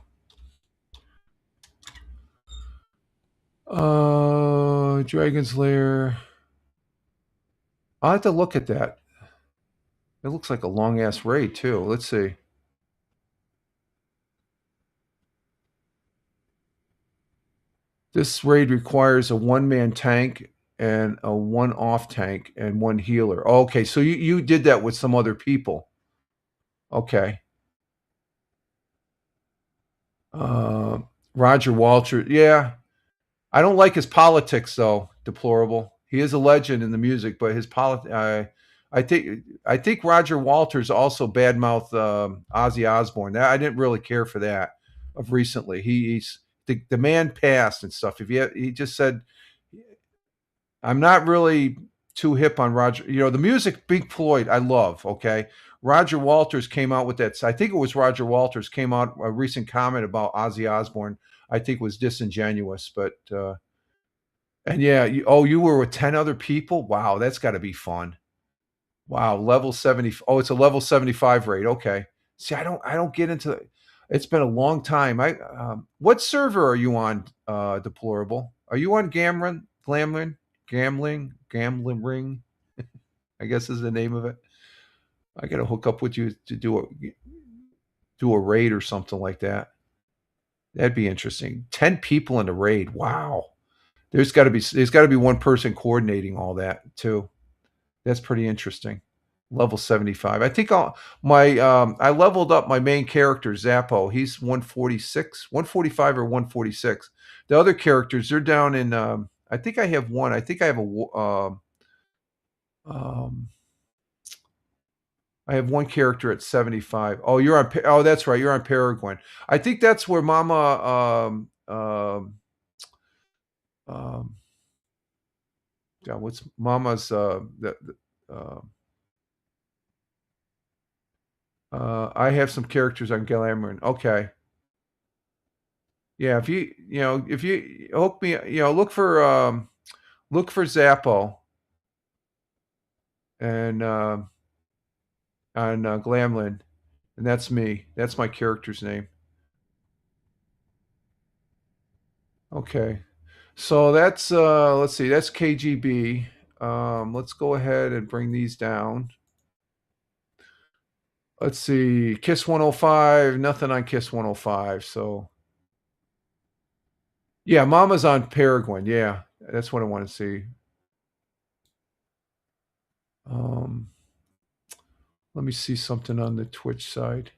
Dragon's Lair. I'll have to look at that. It looks like a long-ass raid, too. Let's see. This raid requires a one-man tank and a one-off tank and one healer. Okay, so you did that with some other people. Okay. Roger Walter. Yeah. I don't like his politics, though, Deplorable. He is a legend in the music, but his politics... I think Roger Walters also badmouthed Ozzy Osbourne. I didn't really care for that of recently. He's the man passed and stuff. He just said, I'm not really too hip on Roger. You know, the music Pink Floyd I love, okay? Roger Walters came out with that. I think it was Roger Walters came out a recent comment about Ozzy Osbourne. I think was disingenuous, but and yeah, you were with 10 other people? Wow, that's got to be fun. Wow, level 70. Oh, it's a level 75 raid. Okay. See, I don't get into it's been a long time. What server are you on, Deplorable? Are you on Gambling Ring? I guess is the name of it. I got to hook up with you to do a raid or something like that. That'd be interesting. 10 people in a raid. Wow. There's got to be one person coordinating all that too. That's pretty interesting. Level 75. I think I leveled up my main character, Zappo. He's 146, 145 or 146. The other characters, they're down in I think I have one. I think I have I have one character at 75. Oh, you're on oh, that's right. You're on Peregrine. I think that's where Mama God, what's Mama's I have some characters on Glamourin. Okay. Yeah, if you hook me, look for Zappo and on Glamlin, and that's me. That's my character's name. Okay. So that's let's see, that's KGB. Let's go ahead and bring these down. Let's see, Kiss 105, nothing on Kiss 105. So yeah, Mama's on Peregrine. Yeah, that's what I want to see. Let me see something on the Twitch side.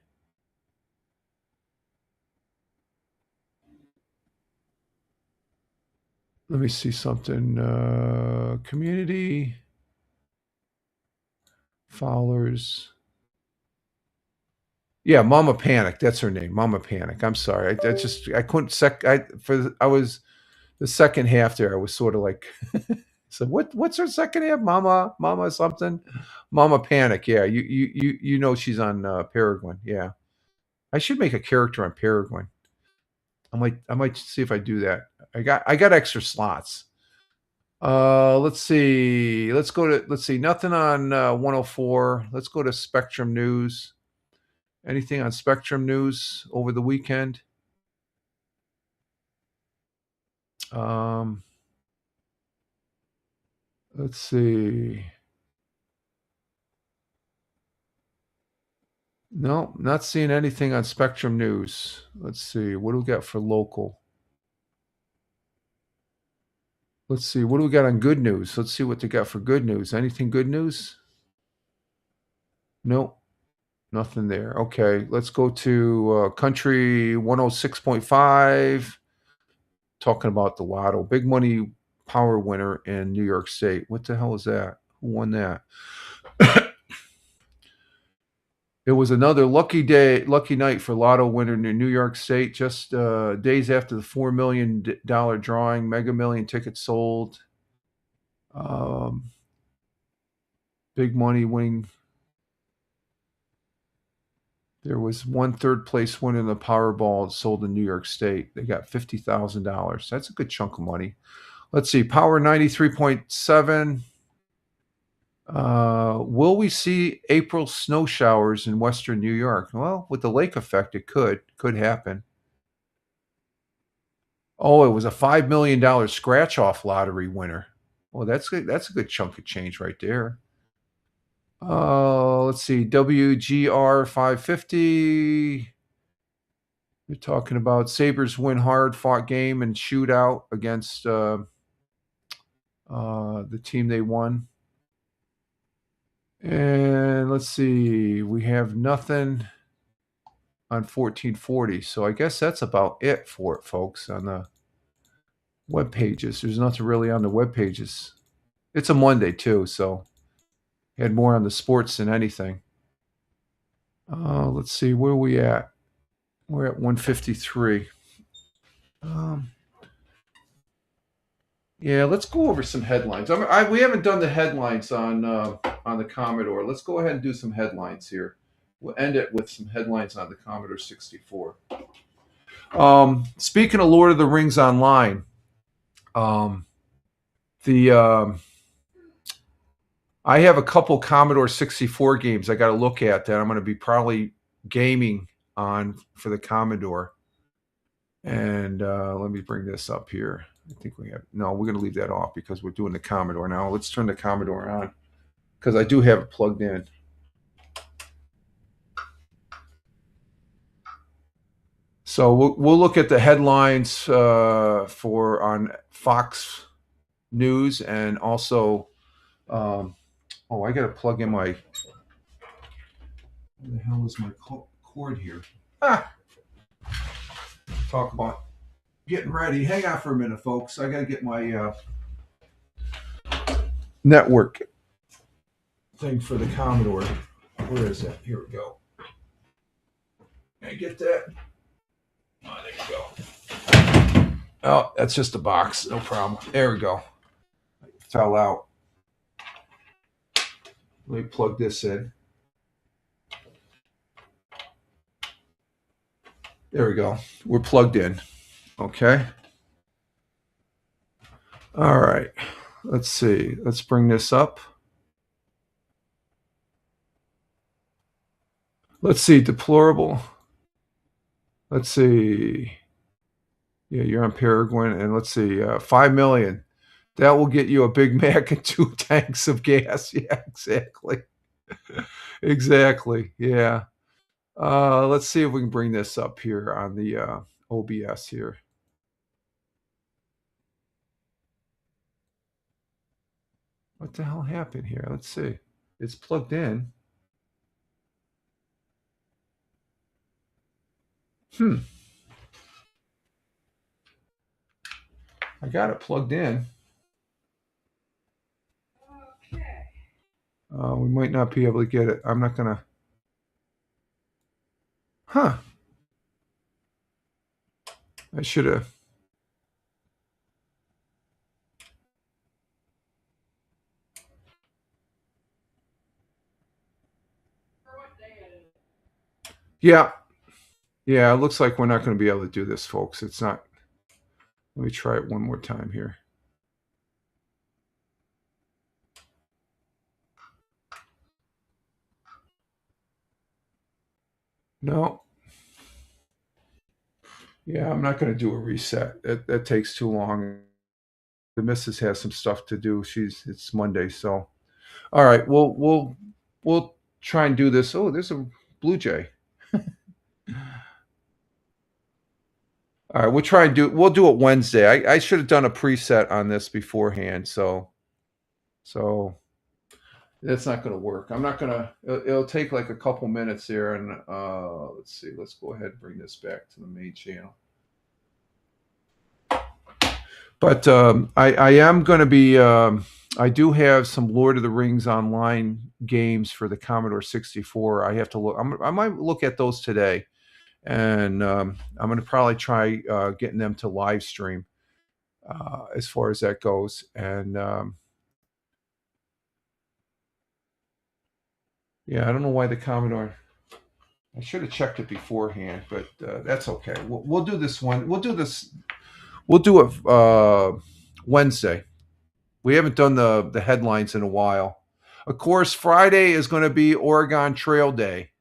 Let me see something. Community followers. Yeah, Mama Panic. That's her name, Mama Panic. I'm sorry. I couldn't I was the second half there. I was sort of like, so what's her second half? Mama something, Mama Panic. Yeah, you know she's on Peregrine. Yeah, I should make a character on Peregrine. I might see if I do that. I got extra slots. Let's see. Let's see. Nothing on 104. Let's go to Spectrum News. Anything on Spectrum News over the weekend? Let's see. No, not seeing anything on Spectrum News. Let's see. What do we got for local? Let's see. What do we got on good news? Let's see what they got for good news. Anything good news? Nope. Nothing there. Okay. Let's go to Country 106.5. Talking about the lotto. Big money power winner in New York State. What the hell is that? Who won that? It was another lucky night for lotto winner in New York State. Just days after the $4 million drawing, Mega Million tickets sold. Big money winning. There was one third place winner in the Powerball sold in New York State. They got $50,000. That's a good chunk of money. Let's see. Power 93.7. Will we see April snow showers in Western New York? Well, with the lake effect, it could happen. Oh, it was a $5 million scratch-off lottery winner. Well, that's good. That's a good chunk of change right there. Let's see. WGR 550. You're talking about Sabres win hard fought game and shootout against the team they won. And let's see, we have nothing on 1440. So I guess that's about it for it, folks, on the web pages. There's nothing really on the web pages. It's a Monday too, so had more on the sports than anything. Let's see, where are we at? We're at 153. Yeah, let's go over some headlines. We haven't done the headlines on the Commodore. Let's go ahead and do some headlines here. We'll end it with some headlines on the Commodore 64. Speaking of Lord of the Rings Online, I have a couple Commodore 64 games I got to look at that I'm going to be probably gaming on for the Commodore. And let me bring this up here. I think we're going to leave that off because we're doing the Commodore now. Let's turn the Commodore on because I do have it plugged in. So we'll look at the headlines for on Fox News and also, I got to plug in my. Where the hell is my cord here? Talk about getting ready. Hang on for a minute, folks. I got to get my network thing for the Commodore. Where is that? Here we go. Can I get that? Oh, there you go. Oh, that's just a box. No problem. There we go. It fell out. Let me plug this in. There we go. We're plugged in. Okay. All right. Let's see. Let's bring this up. Let's see. Deplorable. Let's see. Yeah, you're on Peregrine. And let's see. 5 million. That will get you a Big Mac and 2 tanks of gas. Yeah, exactly. Exactly. Yeah. Let's see if we can bring this up here on the OBS here. What the hell happened here? Let's see. It's plugged in. I got it plugged in. Okay. We might not be able to get it. I'm not going to. I should have. Yeah. Yeah, it looks like we're not going to be able to do this, folks. It's not. Let me try it one more time here. No. Yeah, I'm not going to do a reset. That takes too long. The missus has some stuff to do. It's Monday, so all right. We'll try and do this. Oh, there's a Blue Jay. All right, we'll do it Wednesday. I should have done a preset on this beforehand, so that's not going to work. I'm not going to. It'll take like a couple minutes here, and let's see. Let's go ahead and bring this back to the main channel. But I am going to be. I do have some Lord of the Rings online games for the Commodore 64. I have to look. I might look at those today, and I'm going to probably try getting them to live stream as far as that goes. And yeah, I don't know why the Commodore. I should have checked it beforehand, but that's okay. We'll do this one. We'll do this. We'll do it Wednesday. We haven't done the headlines in a while. Of course, Friday is going to be Oregon Trail Day.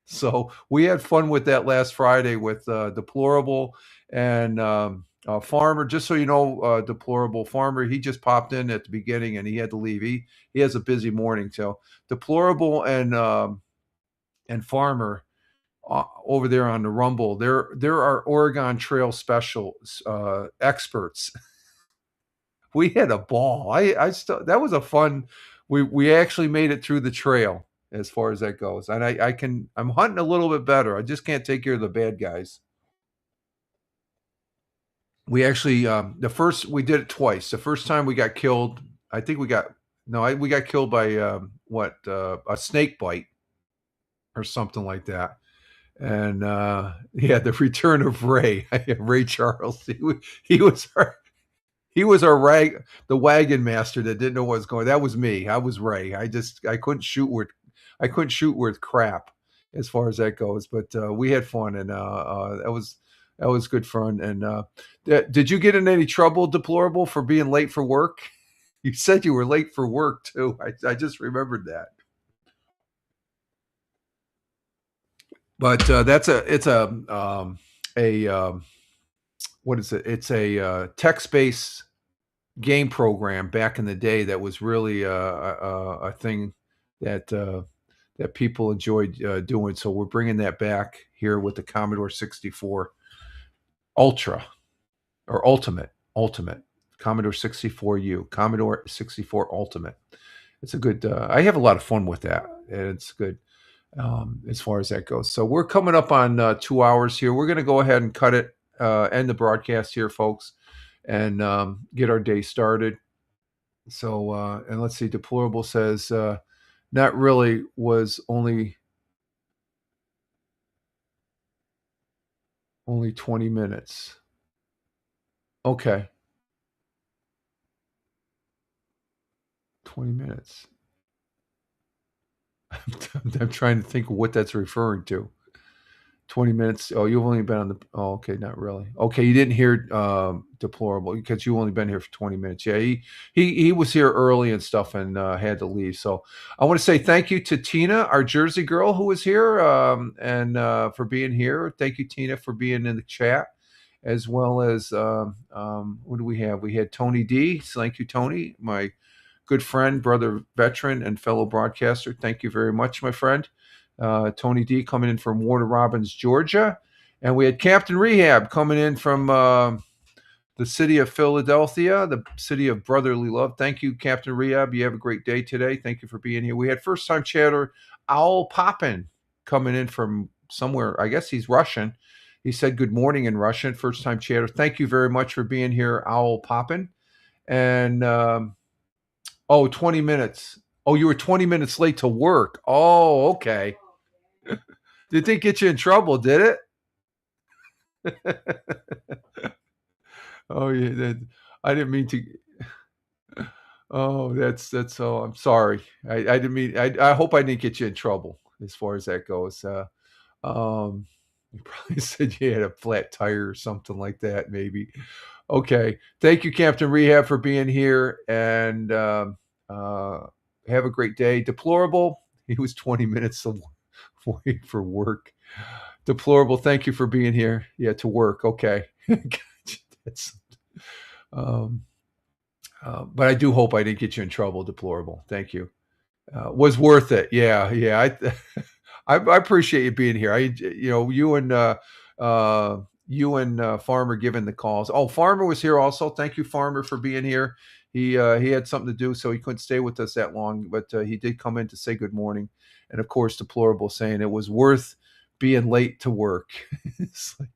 So we had fun with that last Friday with Deplorable and Farmer. Just so you know, Deplorable Farmer, he just popped in at the beginning and he had to leave. He has a busy morning. So Deplorable and Farmer over there on the Rumble, there are Oregon Trail special experts. We had a ball. I still, that was a fun. We actually made it through the trail as far as that goes, and I'm hunting a little bit better. I just can't take care of the bad guys. We actually we did it twice. The first time we got killed. I think we got killed by a snake bite or something like that. And the return of Ray, Ray Charles. He was the wagon master that didn't know what was going. That was me. I was Ray. I couldn't shoot worth crap as far as that goes. But we had fun, and that was good fun. And did you get in any trouble, Deplorable, for being late for work? You said you were late for work too. I just remembered that. But it's what is it? It's a text-based game program back in the day that was really a thing that people enjoyed doing. So we're bringing that back here with the Commodore 64 Ultra or Ultimate Commodore 64U, Commodore 64 Ultimate. It's a good. I have a lot of fun with that, and it's good. As far as that goes. So we're coming up on 2 hours here. We're going to go ahead and cut it, end the broadcast here, folks, and get our day started. So, and let's see, Deplorable says, not really, was only 20 minutes. Okay. 20 minutes. I'm trying to think of what that's referring to. 20 minutes. Oh, you've only been on the. Oh, okay, not really. Okay, you didn't hear Deplorable because you've only been here for 20 minutes. Yeah, he was here early and stuff and had to leave. So I want to say thank you to Tina, our Jersey girl who was here, and for being here. Thank you, Tina, for being in the chat, as well as what do we have? We had Tony D. So thank you, Tony, my good friend, brother, veteran, and fellow broadcaster. Thank you very much, my friend. Tony D coming in from Warner Robins, Georgia. And we had Captain Rehab coming in from the city of Philadelphia, the city of brotherly love. Thank you, Captain Rehab. You have a great day today. Thank you for being here. We had first-time chatter Owl Poppin coming in from somewhere. I guess he's Russian. He said good morning in Russian, first-time chatter. Thank you very much for being here, Owl Poppin. And 20 minutes. Oh, you were 20 minutes late to work. Oh, okay. Did they get you in trouble, did it? Oh, yeah. I didn't mean to. Oh, that's so. I'm sorry. I didn't mean. I hope I didn't get you in trouble as far as that goes. You probably said you had a flat tire or something like that, maybe. Okay. Thank you, Captain Rehab, for being here, and have a great day. Deplorable. He was 20 minutes away for work. Deplorable. Thank you for being here. Yeah, to work. Okay. But I do hope I didn't get you in trouble, Deplorable. Thank you. Was worth it. Yeah. I appreciate you being here. You and you and Farmer giving the calls. Oh, Farmer was here also. Thank you, Farmer, for being here. He had something to do, so he couldn't stay with us that long, but he did come in to say good morning. And of course, Deplorable saying it was worth being late to work. It's like,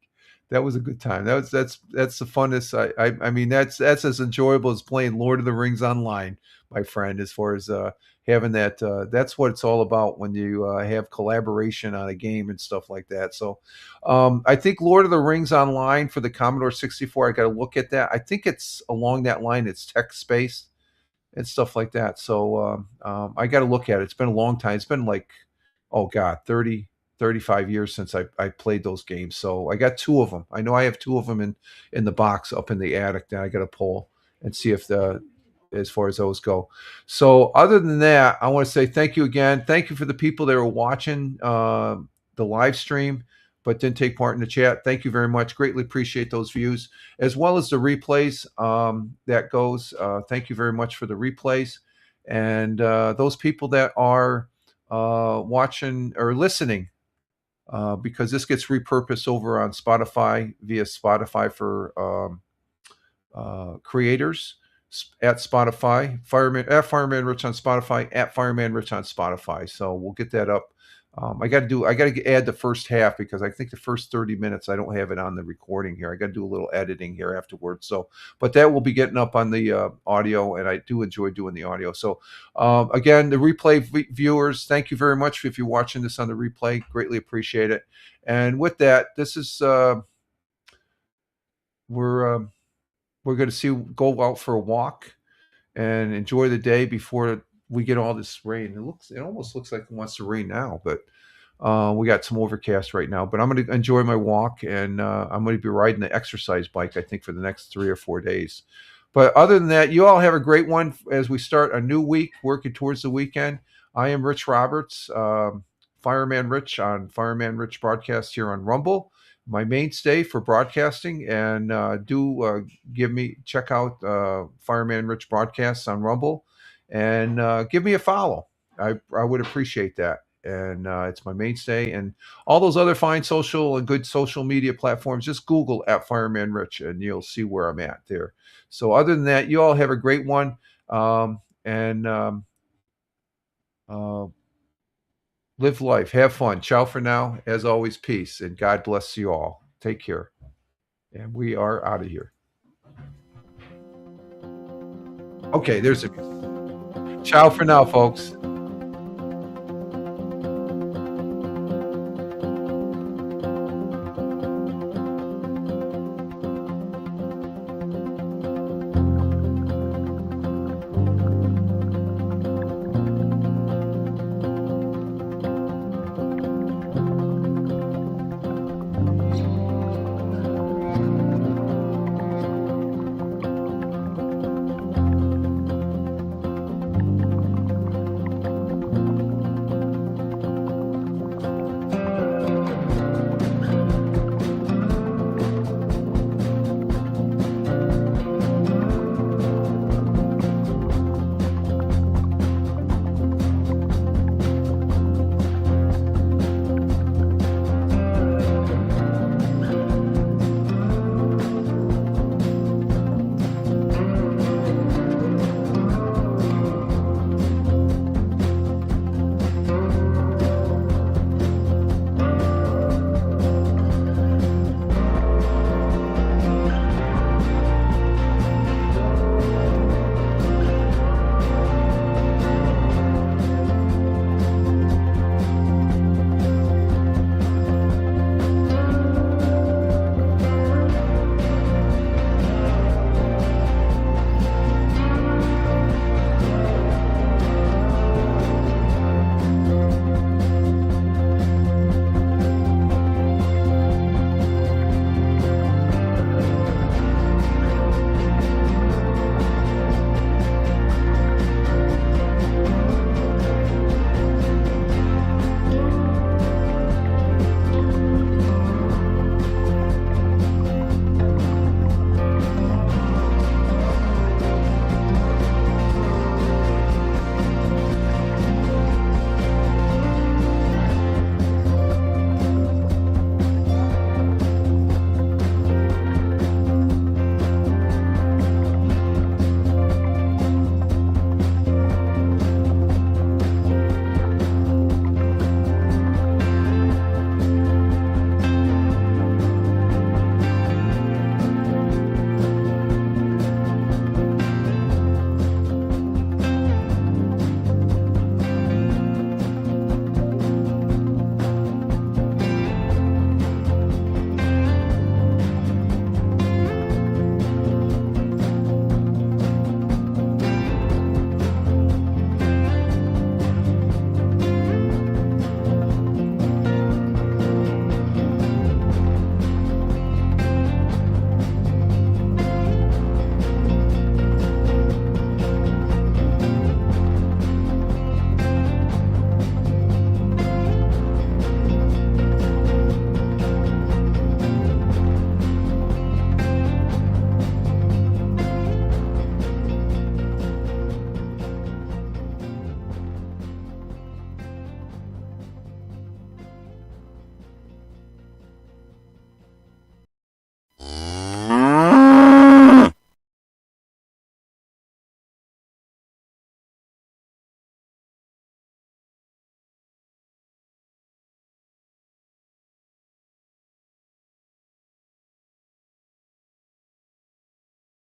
that was a good time. That's the funnest. I mean, that's as enjoyable as playing Lord of the Rings online, my friend. As far as having that, that's what it's all about when you have collaboration on a game and stuff like that. So, I think Lord of the Rings online for the Commodore 64. I got to look at that. I think it's along that line. It's text space and stuff like that. So I got to look at it. It's been a long time. It's been like, oh God, 35 years since I played those games. So I got two of them. I know I have two of them in the box up in the attic that I got to pull and see if as far as those go. So other than that, I want to say thank you again. Thank you for the people that were watching the live stream but didn't take part in the chat. Thank you very much. Greatly appreciate those views, as well as the replays that goes. Thank you very much for the replays. And those people that are watching or listening, because this gets repurposed over on Spotify via Spotify for creators at Spotify, Fireman Rich on Spotify, at Fireman Rich on Spotify. So we'll get that up. I got to add the first half because I think the first 30 minutes I don't have it on the recording here. I got to do a little editing here afterwards. So, but that will be getting up on the audio, and I do enjoy doing the audio. So, again, the replay viewers, thank you very much if you're watching this on the replay. Greatly appreciate it. And with that, this is we're going to go out for a walk and enjoy the day before we get all this rain. It almost looks like it wants to rain now, but we got some overcast right now. But I'm going to enjoy my walk, and I'm going to be riding the exercise bike, I think, for the next 3 or 4 days. But other than that, you all have a great one as we start a new week, working towards the weekend. I am Rich Roberts, Fireman Rich on Fireman Rich Broadcast here on Rumble, my mainstay for broadcasting. And check out Fireman Rich Broadcasts on Rumble, and give me a follow. I would appreciate that. And it's my mainstay, and all those other fine good social media platforms. Just Google at Fireman Rich, and you'll see where I'm at there. So other than that, you all have a great one, live life, have fun. Ciao for now. As always, peace, and God bless you all. Take care, and we are out of here. Okay, there's a ciao for now, folks.